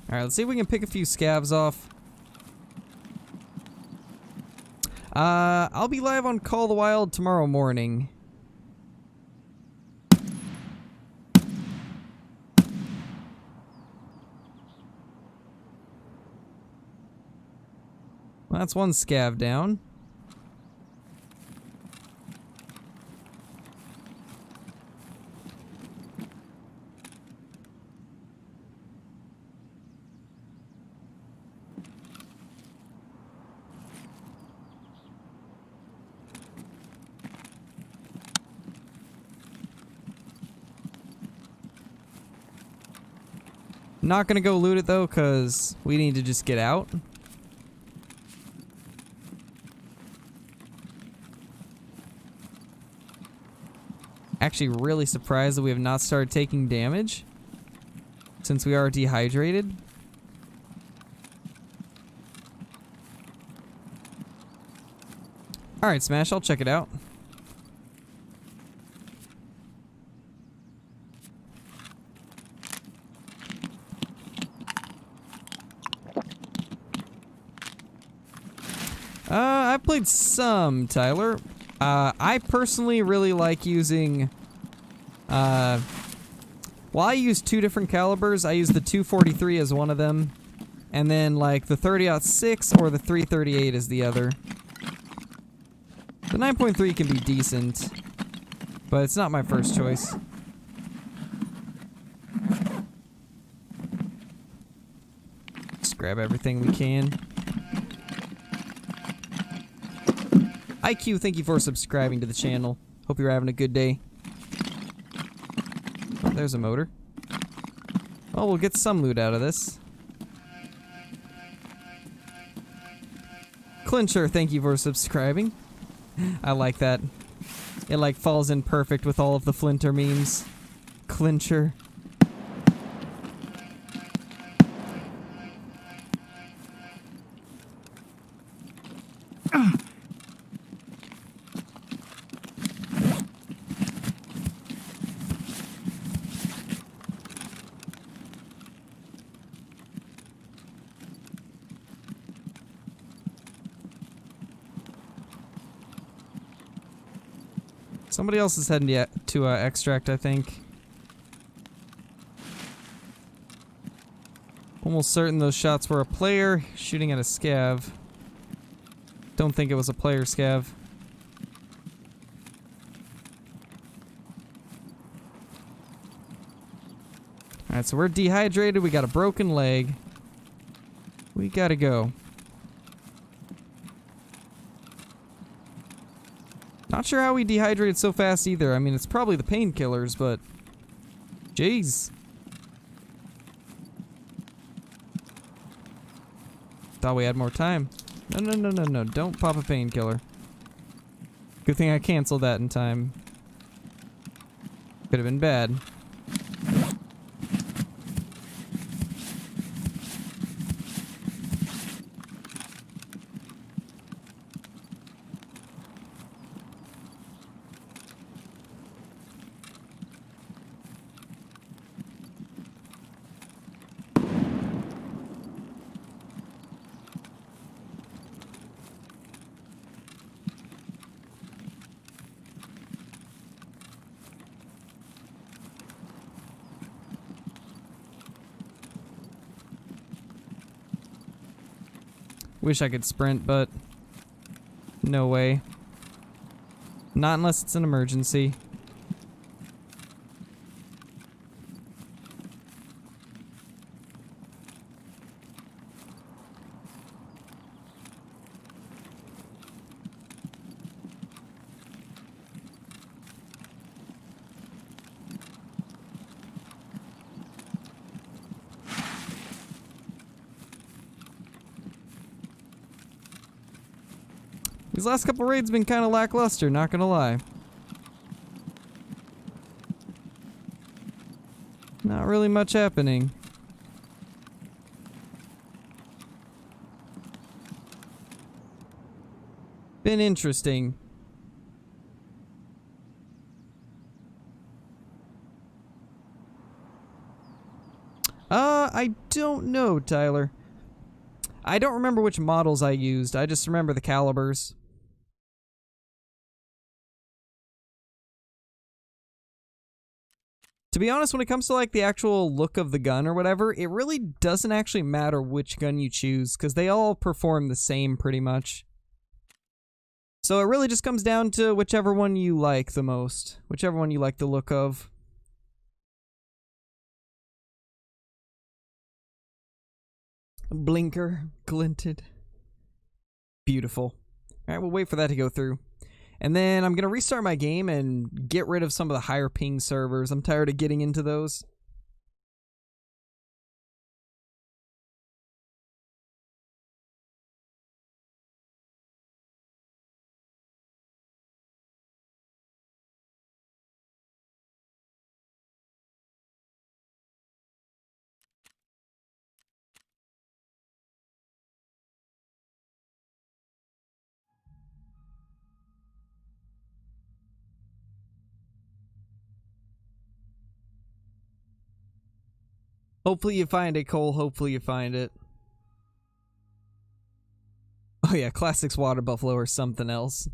Alright, let's see if we can pick a few scavs off. I'll be live on Call the Wild tomorrow morning. Well, that's one scav down. Not gonna go loot it though, cause we need to just get out. Actually really surprised that we have not started taking damage since we are dehydrated. Alright, Smash, I'll check it out. I've played some, Tyler. I personally really like using, well, I use two different calibers. I use the 243 as one of them, and then like the 30-06 or the 338 is the other. The 9.3 can be decent, but it's not my first choice. Just grab everything we can. IQ, thank you for subscribing to the channel. Hope you're having a good day. Oh, there's a motor. Oh, we'll get some loot out of this. Clincher, thank you for subscribing. I like that. It like falls in perfect with all of the Flinter memes. Clincher. Somebody else is heading to extract, I think. Almost certain those shots were a player shooting at a scav. Don't think it was a player scav. Alright, so we're dehydrated. We got a broken leg. We gotta go. Not sure how we dehydrated so fast either. I mean, it's probably the painkillers, but... Jeez. Thought we had more time. No, no, no, no, no. Don't pop a painkiller. Good thing I canceled that in time. Could have been bad. Wish I could sprint, but no way. Not unless it's an emergency. These last couple raids been kind of lackluster, not gonna lie. Not really much happening. Been interesting. I don't know, Tyler. I don't remember which models I used. I just remember the calibers. To be honest, when it comes to like the actual look of the gun or whatever, it really doesn't actually matter which gun you choose, because they all perform the same pretty much. So it really just comes down to whichever one you like the most, whichever one you like the look of. Blinker glinted. Beautiful. Alright, we'll wait for that to go through. And then I'm going to restart my game and get rid of some of the higher ping servers. I'm tired of getting into those. Hopefully you find it, Cole. Hopefully you find it. Oh yeah, Classics Water Buffalo or something else.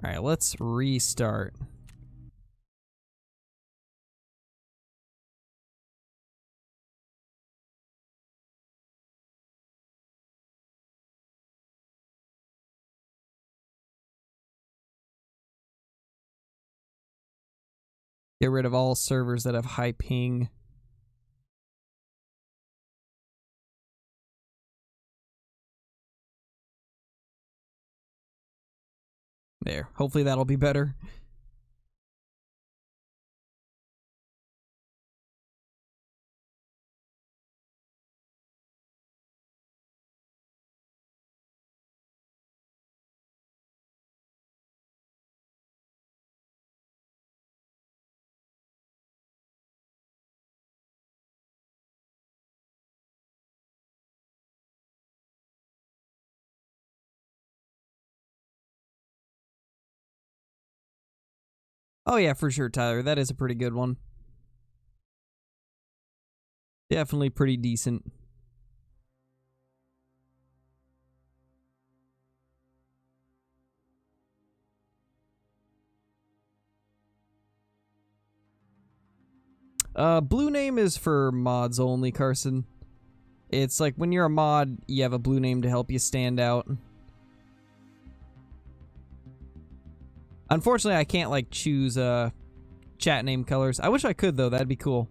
Alright, let's restart. Get rid of all servers that have high ping. There. Hopefully that'll be better. Oh yeah, for sure, Tyler. That is a pretty good one. Definitely pretty decent. Blue name is for mods only, Carson. It's like when you're a mod, you have a blue name to help you stand out. Unfortunately, I can't like choose chat name colors. I wish I could though, that'd be cool.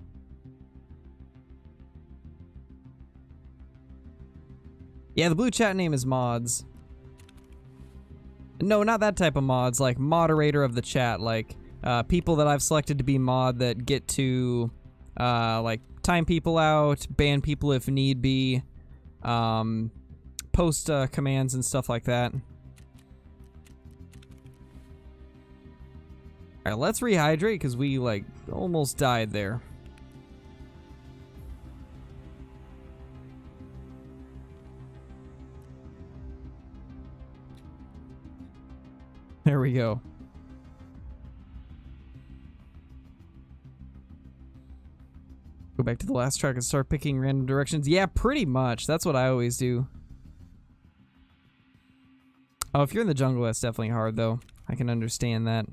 Yeah, the blue chat name is mods. No, not that type of mods, like moderator of the chat, like people that I've selected to be mod that get to like time people out, ban people if need be, post commands and stuff like that. Alright, let's rehydrate because we like almost died there. There we go. Go back to the last track and start picking random directions. Yeah, pretty much. That's what I always do. Oh, if you're in the jungle, that's definitely hard, though. I can understand that.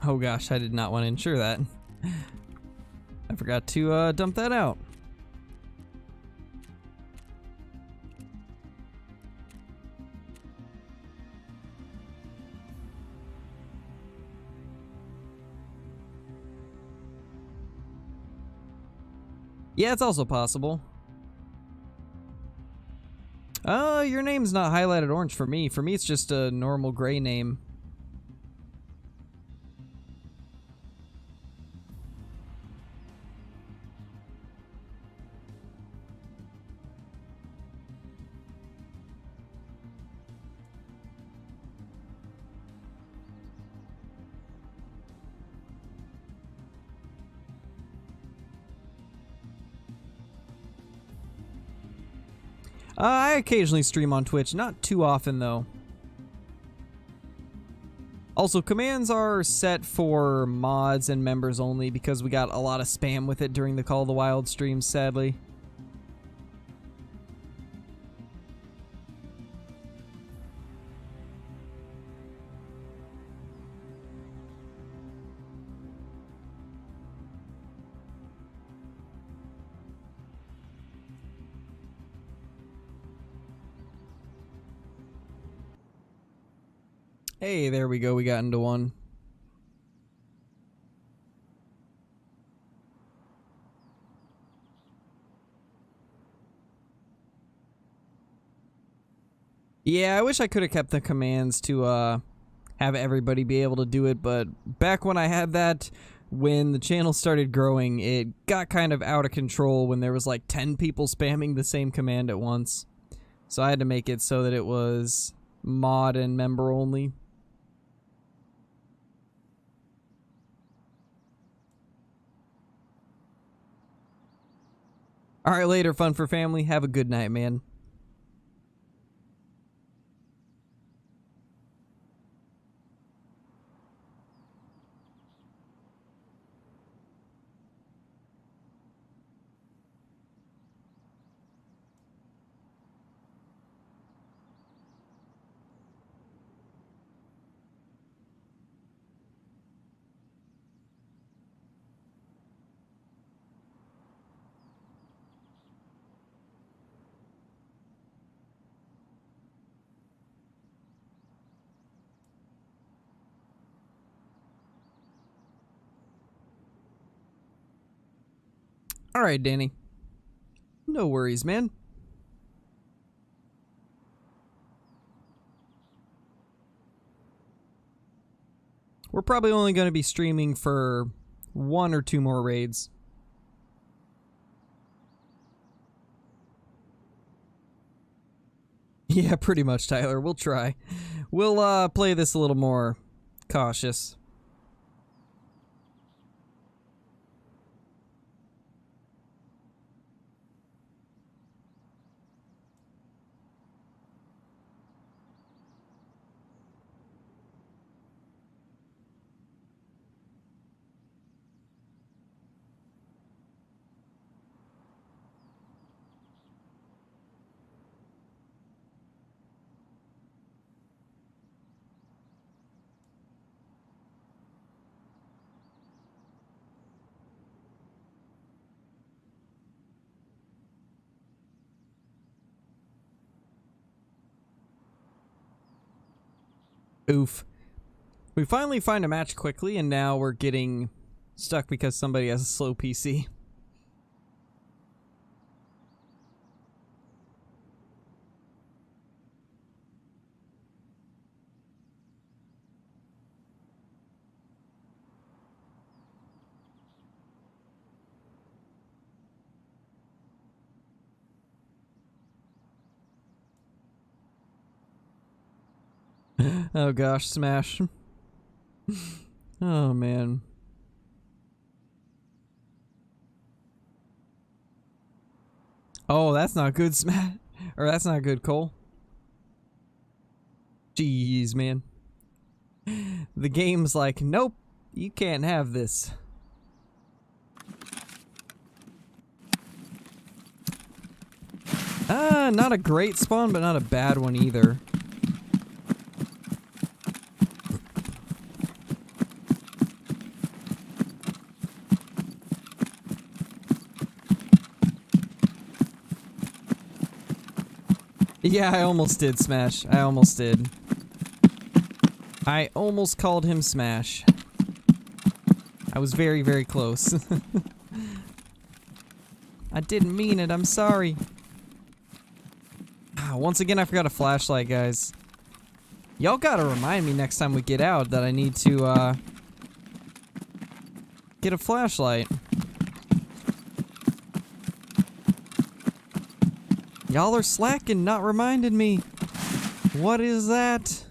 Oh gosh, I did not want to ensure that. I forgot to dump that out. Yeah, it's also possible. Your name's not highlighted orange for me. For me, it's just a normal gray name. I occasionally stream on Twitch, not too often though. Also, commands are set for mods and members only because we got a lot of spam with it during the Call of the Wild streams, sadly. Hey, there we go. We got into one. Yeah, I wish I could have kept the commands to have everybody be able to do it, but back when I had that, when the channel started growing, it got kind of out of control when there was like 10 people spamming the same command at once. So I had to make it so that it was mod and member only. Alright, later, Fun for Family. Have a good night, man. Alright, Danny. No worries, man. We're probably only going to be streaming for 1 or 2 more raids. Yeah, pretty much, Tyler. We'll try. We'll play this a little more cautious. Oof. We finally find a match quickly, and now we're getting stuck because somebody has a slow PC. Oh gosh, Smash. Oh man. Oh, that's not good, Smash. Or that's not good, Cole. Jeez, man. The game's like, nope, you can't have this. Not a great spawn, but not a bad one either. Yeah, I almost did, Smash. I almost did. I almost called him Smash. I was very, very close. I didn't mean it, I'm sorry. Once again, I forgot a flashlight, guys. Y'all gotta remind me next time we get out that I need to, get a flashlight. Y'all are slacking, not reminding me. What is that?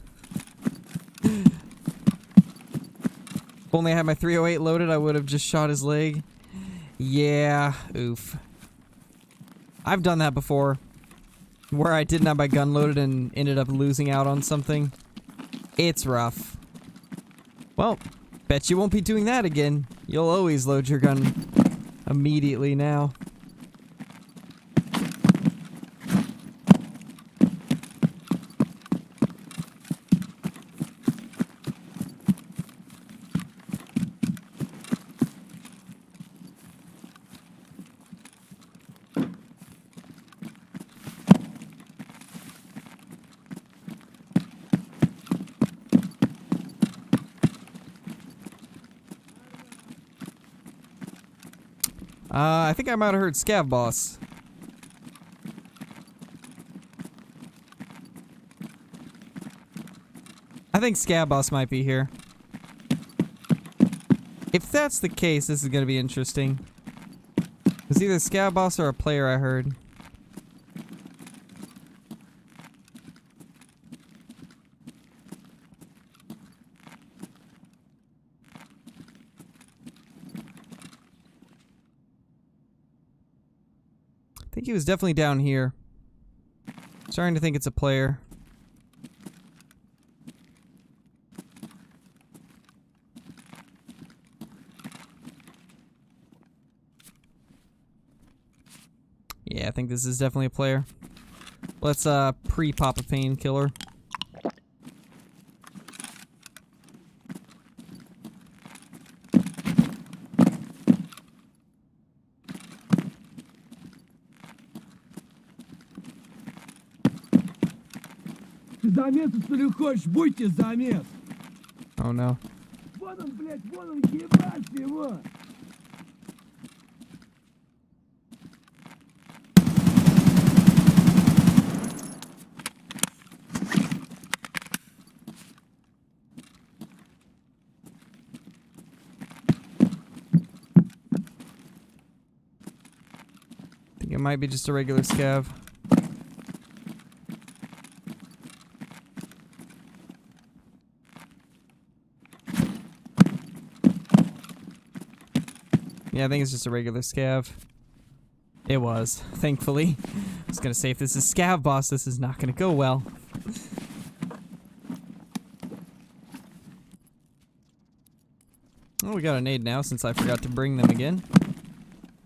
If only I had my 308 loaded, I would have just shot his leg. Yeah, oof. I've done that before. Where I didn't have my gun loaded and ended up losing out on something. It's rough. Well, bet you won't be doing that again. You'll always load your gun immediately now. I think I might have heard Scav Boss. I think Scav Boss might be here. If that's the case, this is gonna be interesting. It's either Scav Boss or a player I heard. I think he was definitely down here. Starting to think it's a player. Yeah, I think this is definitely a player. Let's pre-pop a painkiller. Замес, что ли, хочешь? Будьте замес! Oh no. Вон он, блядь, вон он, ебать его! I think it might be just a regular scav. Yeah, I think it's just a regular scav. It was, thankfully. I was gonna say, if this is Scav Boss, this is not gonna go well. Oh, we got a nade now since I forgot to bring them again.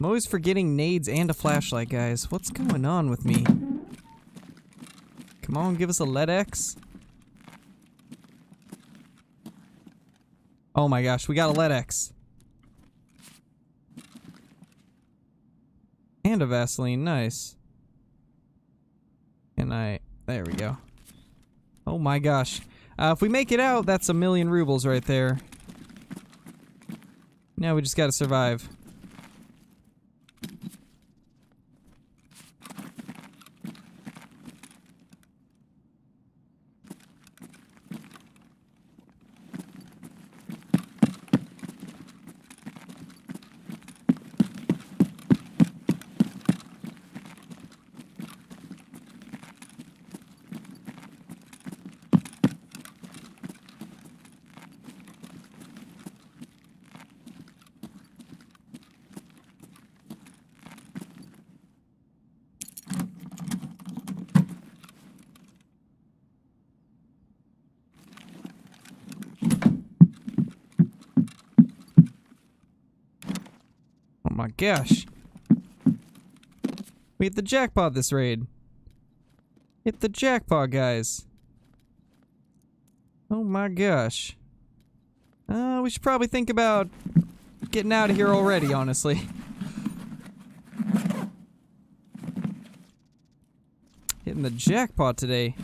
I'm always forgetting nades and a flashlight, guys. What's going on with me? Come on, give us a lead X. Oh my gosh, we got a lead X. And a Vaseline, nice. There we go. Oh my gosh. If we make it out, that's 1,000,000 rubles right there. Now we just gotta survive. Oh my gosh. We hit the jackpot this raid. Hit the jackpot, guys. Oh my gosh. We should probably think about getting out of here already, honestly. Hitting the jackpot today.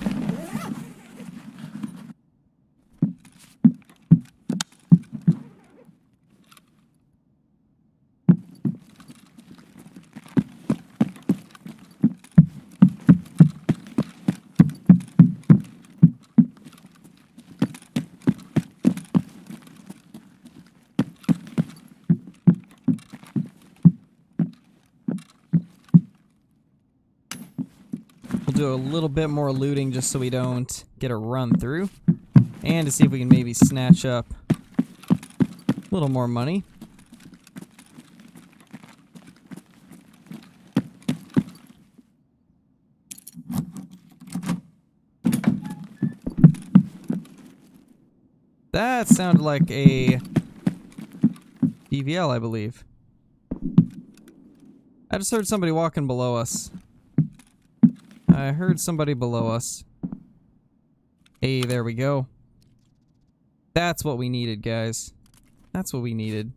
We'll do a little bit more looting just so we don't get a run through. And to see if we can maybe snatch up a little more money. That sounded like a DVL, I believe. I just heard somebody walking below us. I heard somebody below us. Hey, there we go. That's what we needed, guys. That's what we needed.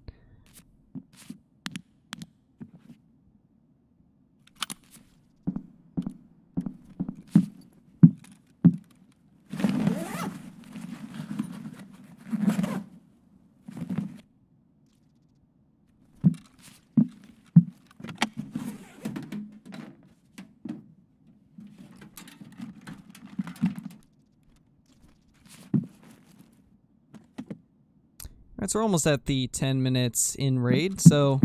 Alright, so we're almost at the 10 minutes in raid, so...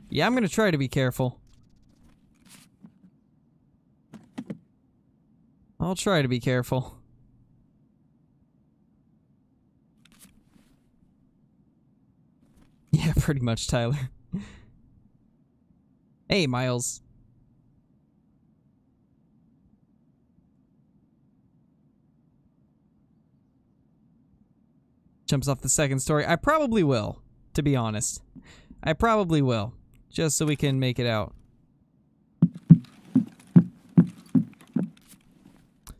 yeah, I'm gonna try to be careful. I'll try to be careful. Yeah, pretty much, Tyler. Hey, Miles. Jumps off the second story. I probably will, to be honest. I probably will, just so we can make it out.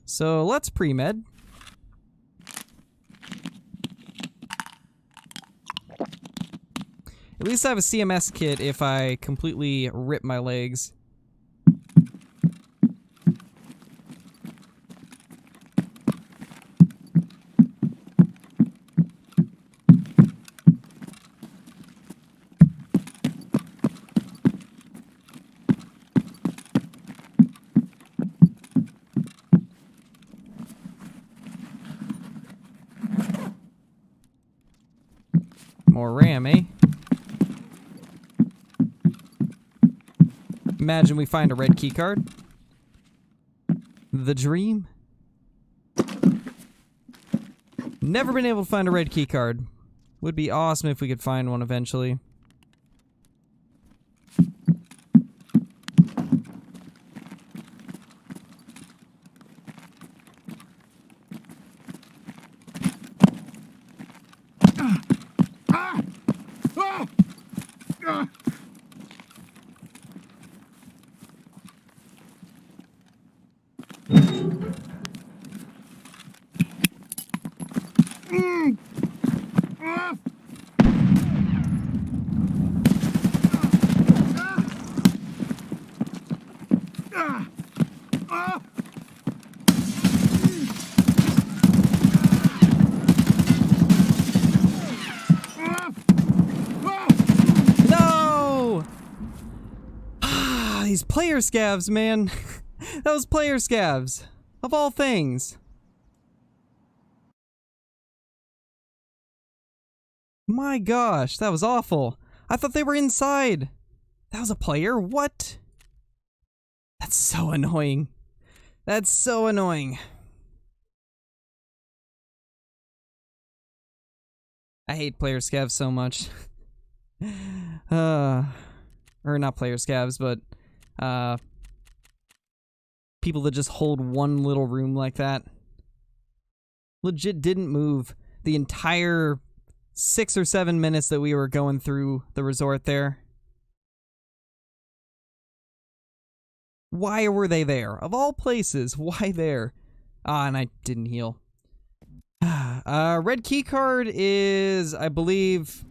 So let's pre-med. At least I have a CMS kit if I completely rip my legs. More RAM, eh? Imagine we find a red keycard. The dream? Never been able to find a red keycard. Would be awesome if we could find one eventually. these player scavs, man. Those player scavs. Of all things. My gosh, that was awful. I thought they were inside. That was a player? What? That's so annoying. That's so annoying. I hate player scavs so much. Or not player scavs, but people that just hold one little room like that. Legit didn't move the entire 6 or 7 minutes that we were going through the resort there. Why were they there? Of all places, why there? Ah, and I didn't heal. Red key card is, I believe,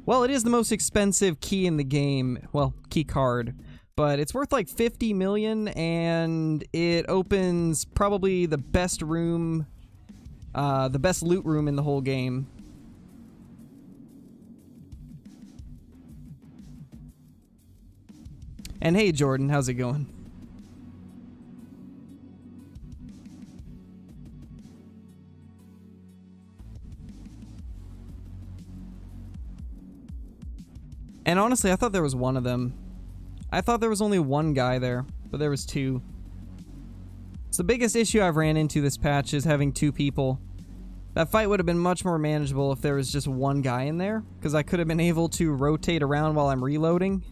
well, it is the most expensive key in the game. Well, key card. But it's worth like 50 million, and it opens probably the best room, the best loot room in the whole game. And hey, Jordan, how's it going? And honestly, I thought there was one of them. I thought there was only one guy there, but there was two. It's the biggest issue I've ran into this patch is having two people. That fight would have been much more manageable if there was just one guy in there, because I could have been able to rotate around while I'm reloading.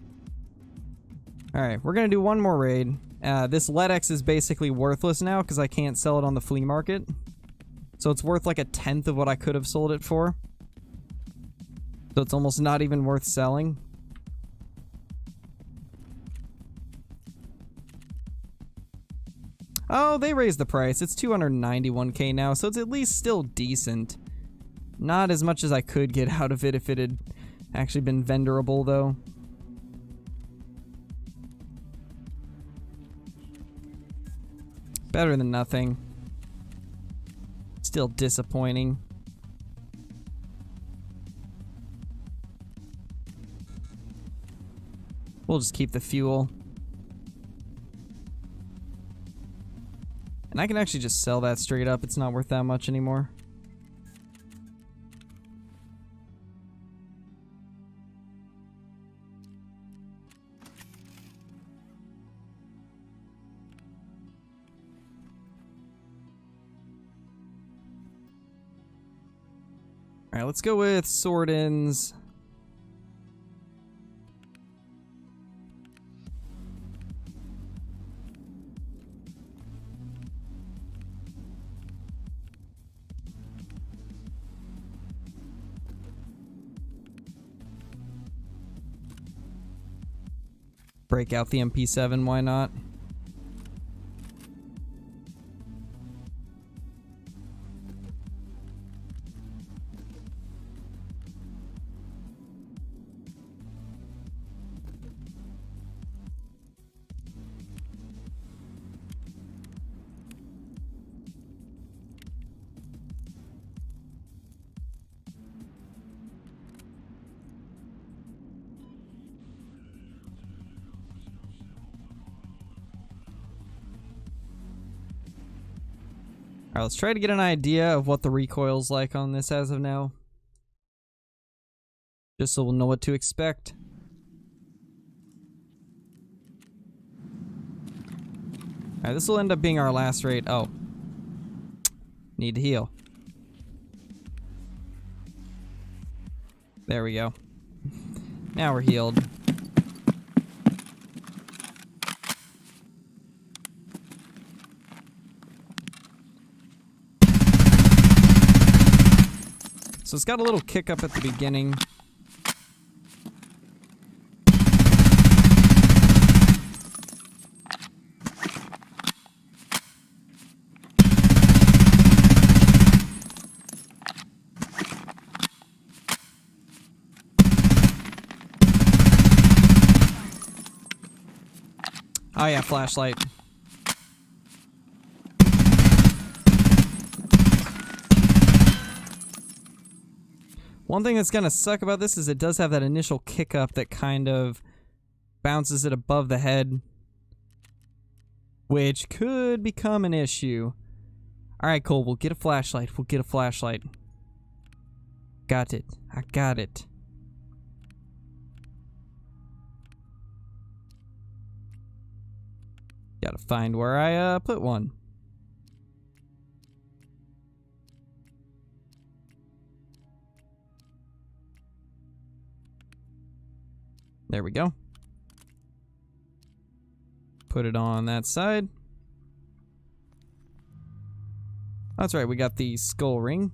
Alright, we're gonna do one more raid. This LEDX is basically worthless now because I can't sell it on the flea market. So it's worth like 1/10 of what I could have sold it for. So it's almost not even worth selling. Oh, they raised the price. It's 291k now, so it's at least still decent. Not as much as I could get out of it if it had actually been vendorable, though. Better than nothing. Still disappointing. We'll just keep the fuel. And I can actually just sell that straight up. It's not worth that much anymore. Alright, let's go with sword-ins. Break out the MP7, why not? Alright, let's try to get an idea of what the recoil's like on this as of now. Just so we'll know what to expect. Alright, this will end up being our last raid. Oh. Need to heal. There we go. Now we're healed. So it's got a little kick up at the beginning. Oh yeah, flashlight. One thing that's gonna suck about this is it does have that initial kick up that kind of bounces it above the head which could become an issue. Alright, Cole, we'll get a flashlight. We'll get a flashlight. Got it. I got it. Gotta find where I put one. There we go. Put it on that side. That's right, we got the skull ring.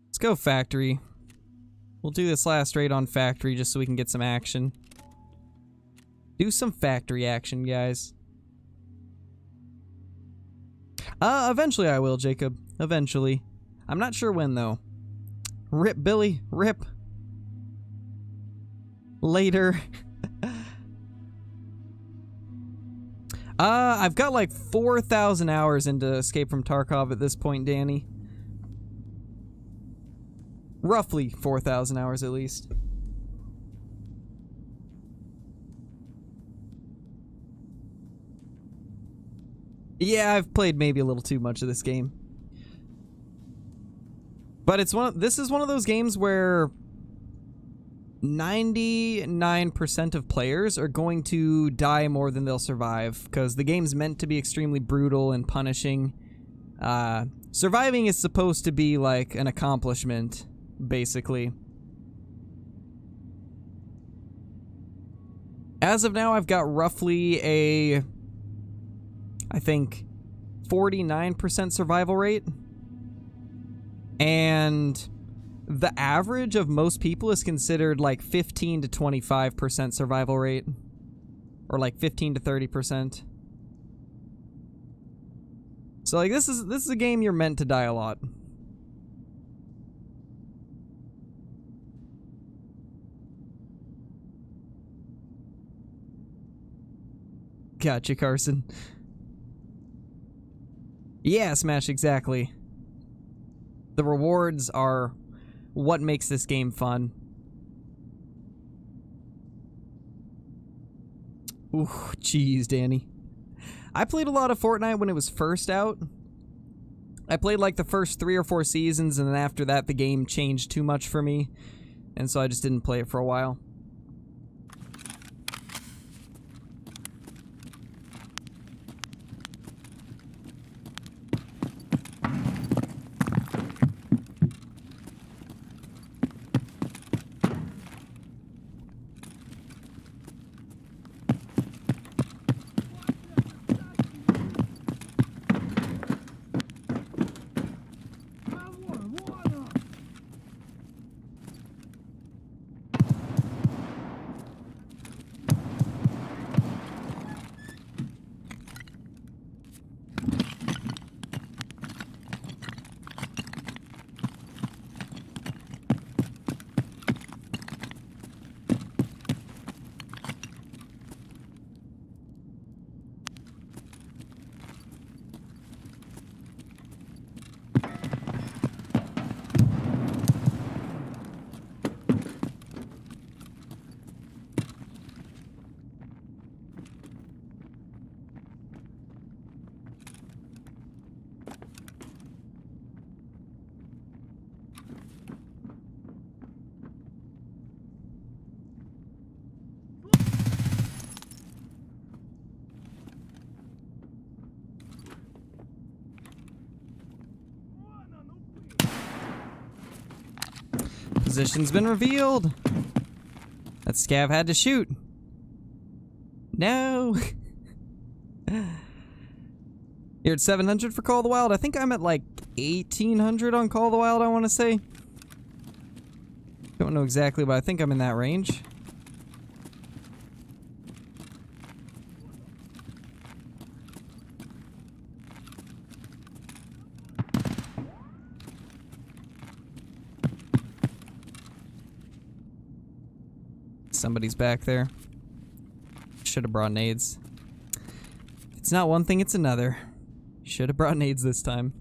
Let's go factory. We'll do this last raid on factory just so we can get some action. Do some factory action, guys. Eventually I will, Jacob. Eventually. I'm not sure when, though. Rip, Billy. Rip. Later. I've got like 4,000 hours into Escape from Tarkov at this point, Danny. Roughly 4,000 hours at least. Yeah, I've played maybe a little too much of this game. But this is one of those games where 99% of players are going to die more than they'll survive, because the game's meant to be extremely brutal and punishing. Surviving is supposed to be like an accomplishment, basically. As of now, I've got roughly a, I think, 49% survival rate. And the average of most people is considered like 15 to 25% survival rate. Or like 15 to 30%. So like this is a game you're meant to die a lot. Gotcha, Carson. Yeah, Smash, exactly. The rewards are what makes this game fun. Ooh, jeez, Danny. I played a lot of Fortnite when it was first out. I played like the first 3 or 4 seasons, and then after that the game changed too much for me, and so I just didn't play it for a while. Position's been revealed. That scav had to shoot. No. You're at 700 for Call of the Wild. I think I'm at like 1,800 on Call of the Wild, I want to say. Don't know exactly, but I think I'm in that range. Somebody's back there. Should have brought nades. It's not one thing, it's another. Should have brought nades this time.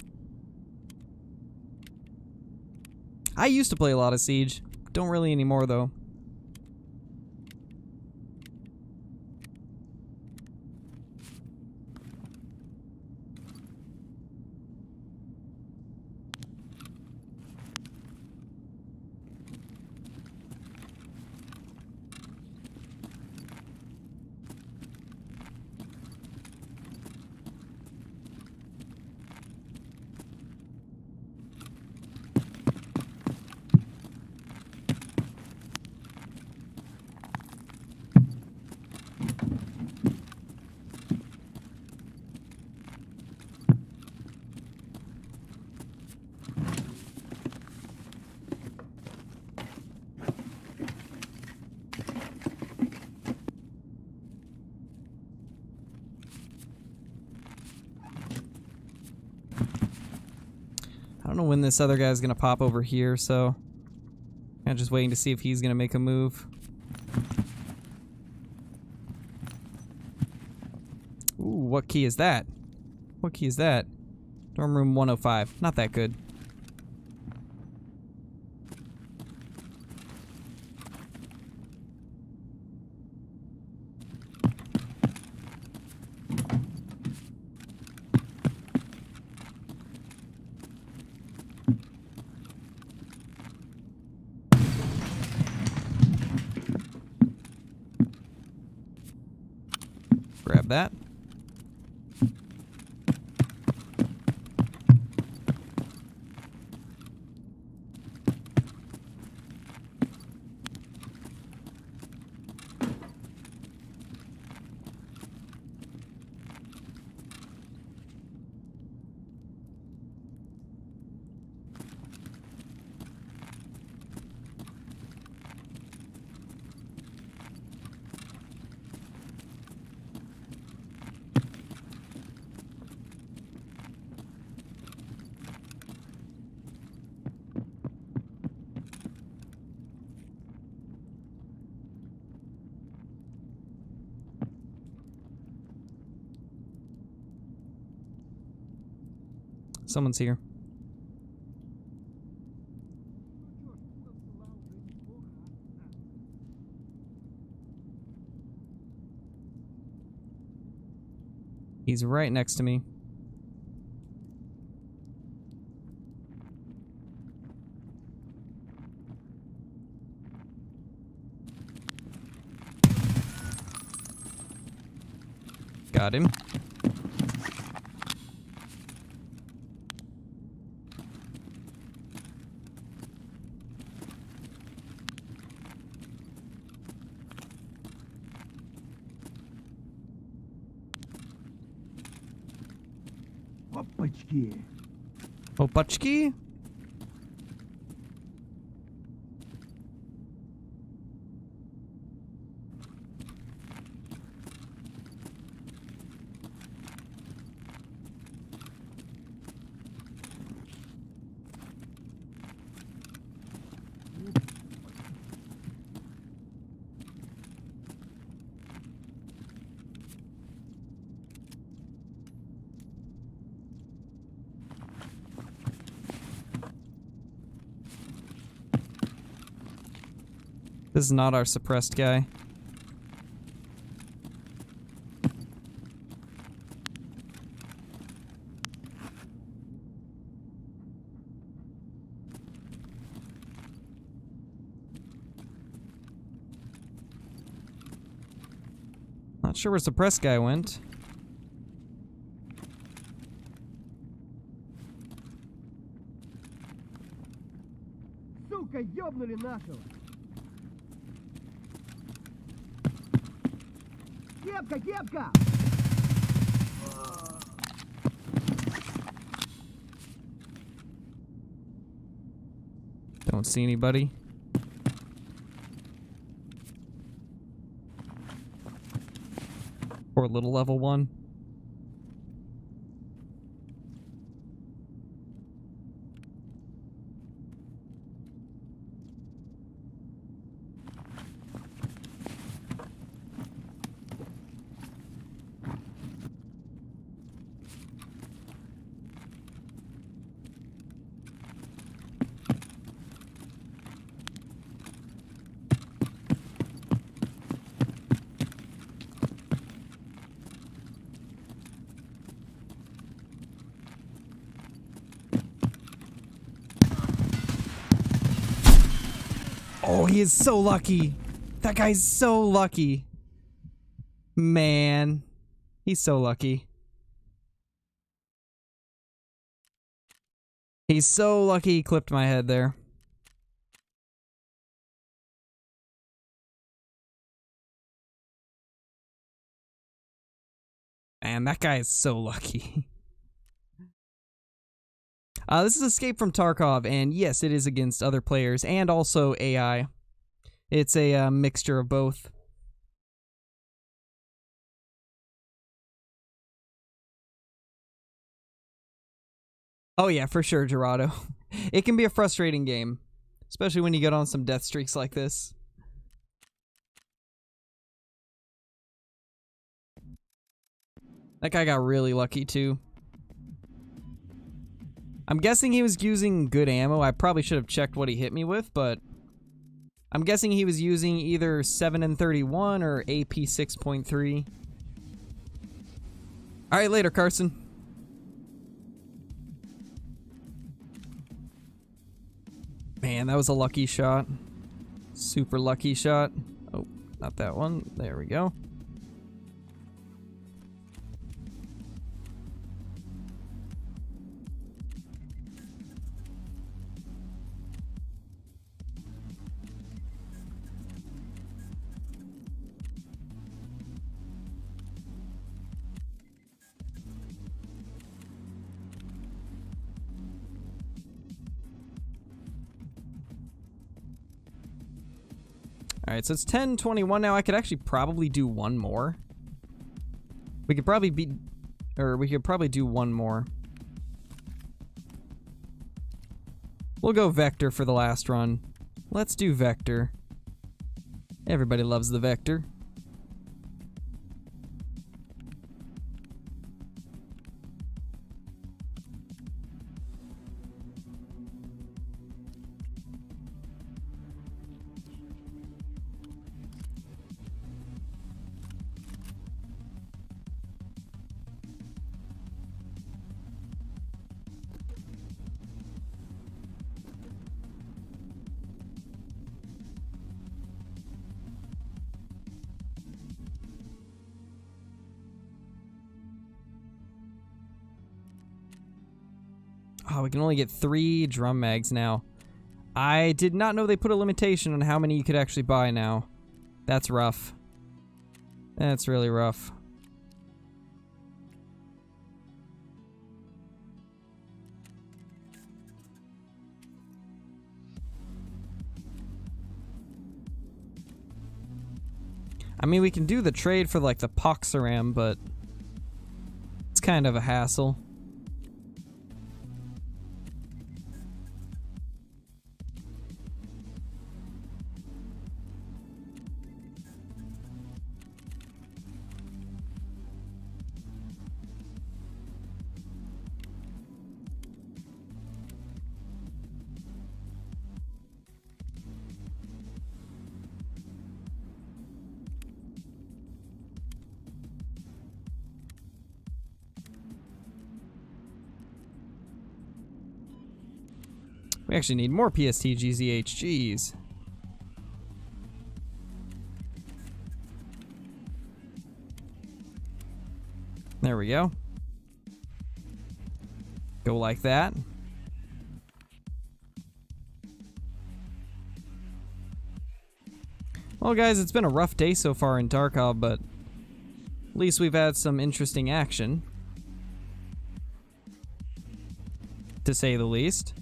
I used to play a lot of Siege. Don't really anymore, though. I don't know when this other guy's gonna pop over here, so I'm just waiting to see if he's gonna make a move. Ooh, what key is that? What key is that? Dorm room 105. Not that good. Grab that. Someone's here. He's right next to me. Got him. Опачки. Opachki? This is not our suppressed guy. Not sure where suppressed guy went. Сука, ёбнули нашего. Кепка, кепка! Don't see anybody. Poor little level 1. he is so lucky. That guy's so lucky. Man, he's so lucky. He's so lucky he clipped my head there. Man, that guy is so lucky. This is Escape from Tarkov, and yes, it is against other players and also AI. It's a mixture of both. Oh yeah, for sure, Gerardo. It can be a frustrating game, especially when you get on some death streaks like this. That guy got really lucky too. I'm guessing he was using good ammo. I probably should have checked what he hit me with, but I'm guessing he was using either 7.31 or AP 6.3. Alright, later, Carson. Man, that was a lucky shot. Super lucky shot. Oh, not that one. There we go. Alright, so it's 10:21 now. I could actually probably do one more. We could probably do one more. We'll go Vector for the last run. Let's do Vector. Everybody loves the Vector. Oh, we can only get 3 drum mags now. I did not know they put a limitation on how many you could actually buy now. That's rough. That's really rough. I mean, we can do the trade for like the Poxaram, but it's kind of a hassle. We actually need more PSTGZHGs. There we go. Go like that. Well, guys, it's been a rough day so far in Tarkov, but at least we've had some interesting action, to say the least.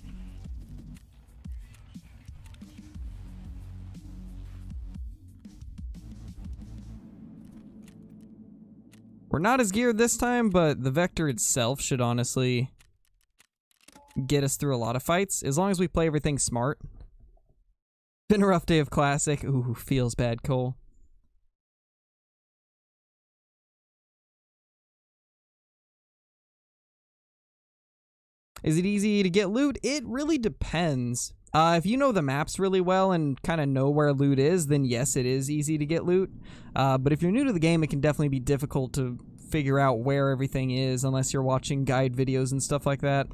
We're not as geared this time, but the Vector itself should honestly get us through a lot of fights, as long as we play everything smart. Been a rough day of Classic. Ooh, feels bad, Cole. Is it easy to get loot? It really depends. If you know the maps really well and kind of know where loot is, then yes, it is easy to get loot. But if you're new to the game, it can definitely be difficult to figure out where everything is unless you're watching guide videos and stuff like that.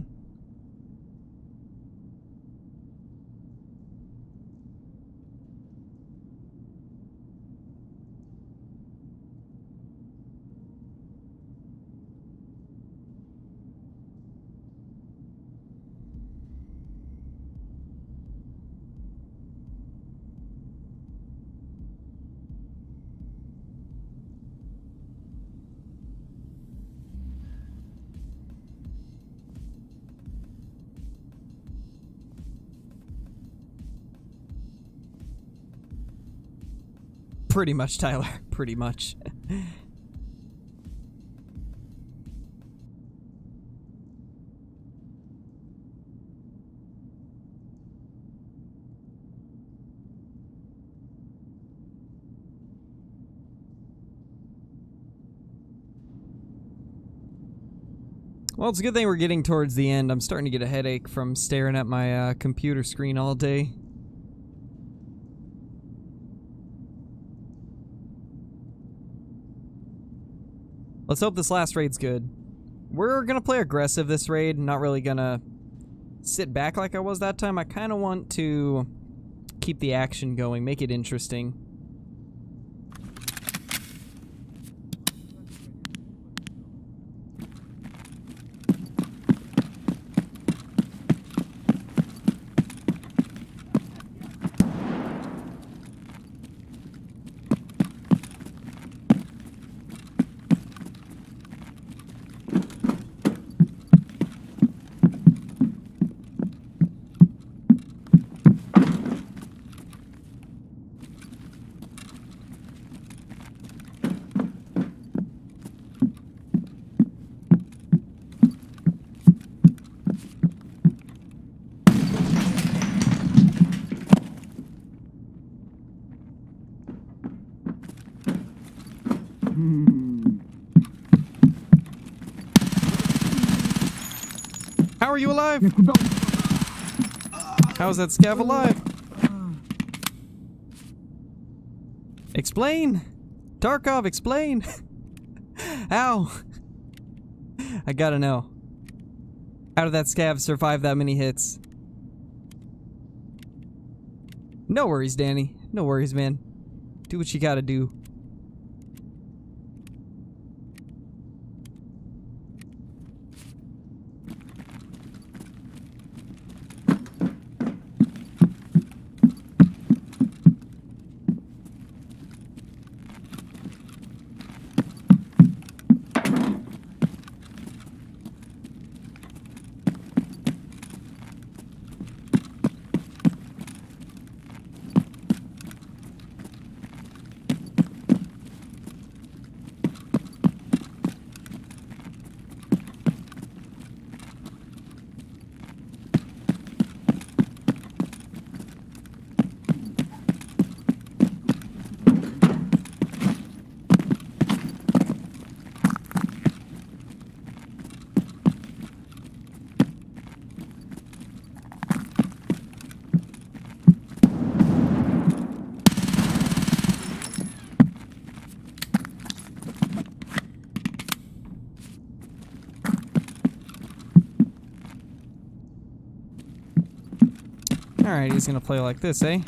Pretty much, Tyler. Pretty much. Well, it's a good thing we're getting towards the end. I'm starting to get a headache from staring at my computer screen all day. Let's hope this last raid's good. We're gonna play aggressive this raid, not really gonna sit back like I was that time. I kind of want to keep the action going, make it interesting. How are you alive? How is that scav alive? Explain! Tarkov, explain! How? I gotta know. How did that scav survive that many hits? No worries, Danny. No worries, man. Do what you gotta do. Alright, he's gonna play like this, eh?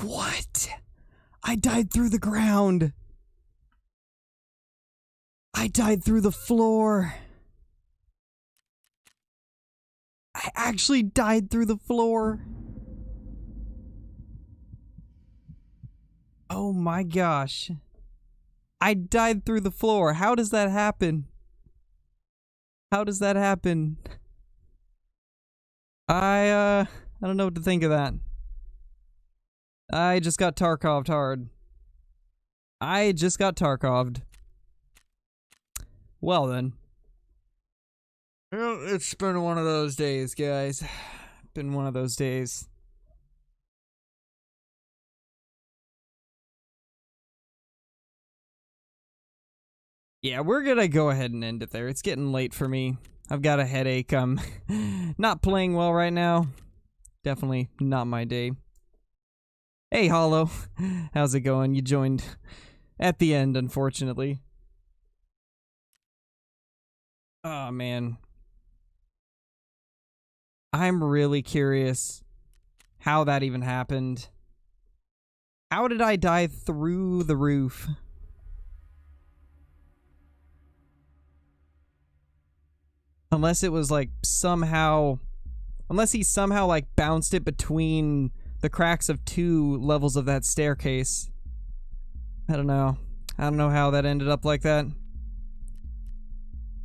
What? I died through the ground. I died through the floor. I actually died through the floor. Oh my gosh. I died through the floor. How does that happen? How does that happen? I don't know what to think of that. I just got Tarkoved hard. I just got Tarkoved. Well then. Well, it's been one of those days, guys. Been one of those days. Yeah, we're gonna go ahead and end it there. It's getting late for me. I've got a headache. I'm not playing well right now. Definitely not my day. Hey, Hollow. How's it going? You joined at the end, unfortunately. Oh, man. I'm really curious how that even happened. How did I die through the roof? Unless it was like somehow... Unless he somehow like bounced it between the cracks of 2 levels of that staircase. I don't know. I don't know how that ended up like that.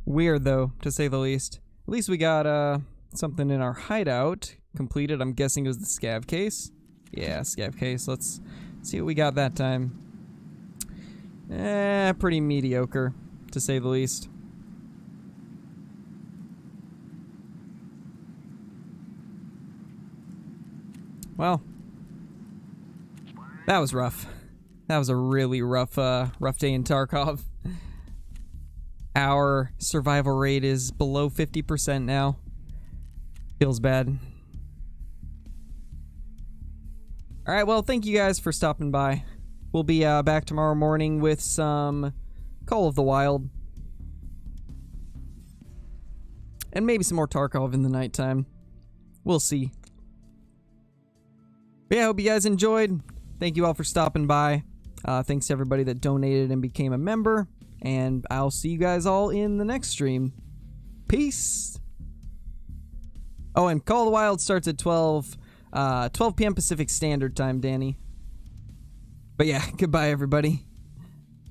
Weird though, to say the least. At least we got something in our hideout completed. I'm guessing it was the scav case. Yeah, scav case. Let's see what we got that time. Pretty mediocre, to say the least. Well, that was rough. That was a really rough day in Tarkov. Our survival rate is below 50% now. Feels bad. Alright, well, thank you guys for stopping by. We'll be back tomorrow morning with some Call of the Wild. And maybe some more Tarkov in the nighttime. We'll see. But yeah, I hope you guys enjoyed. Thank you all for stopping by. Thanks to everybody that donated and became a member. And I'll see you guys all in the next stream. Peace. Oh, and Call of the Wild starts at 12 p.m. Pacific Standard Time, Danny. But yeah, goodbye, everybody.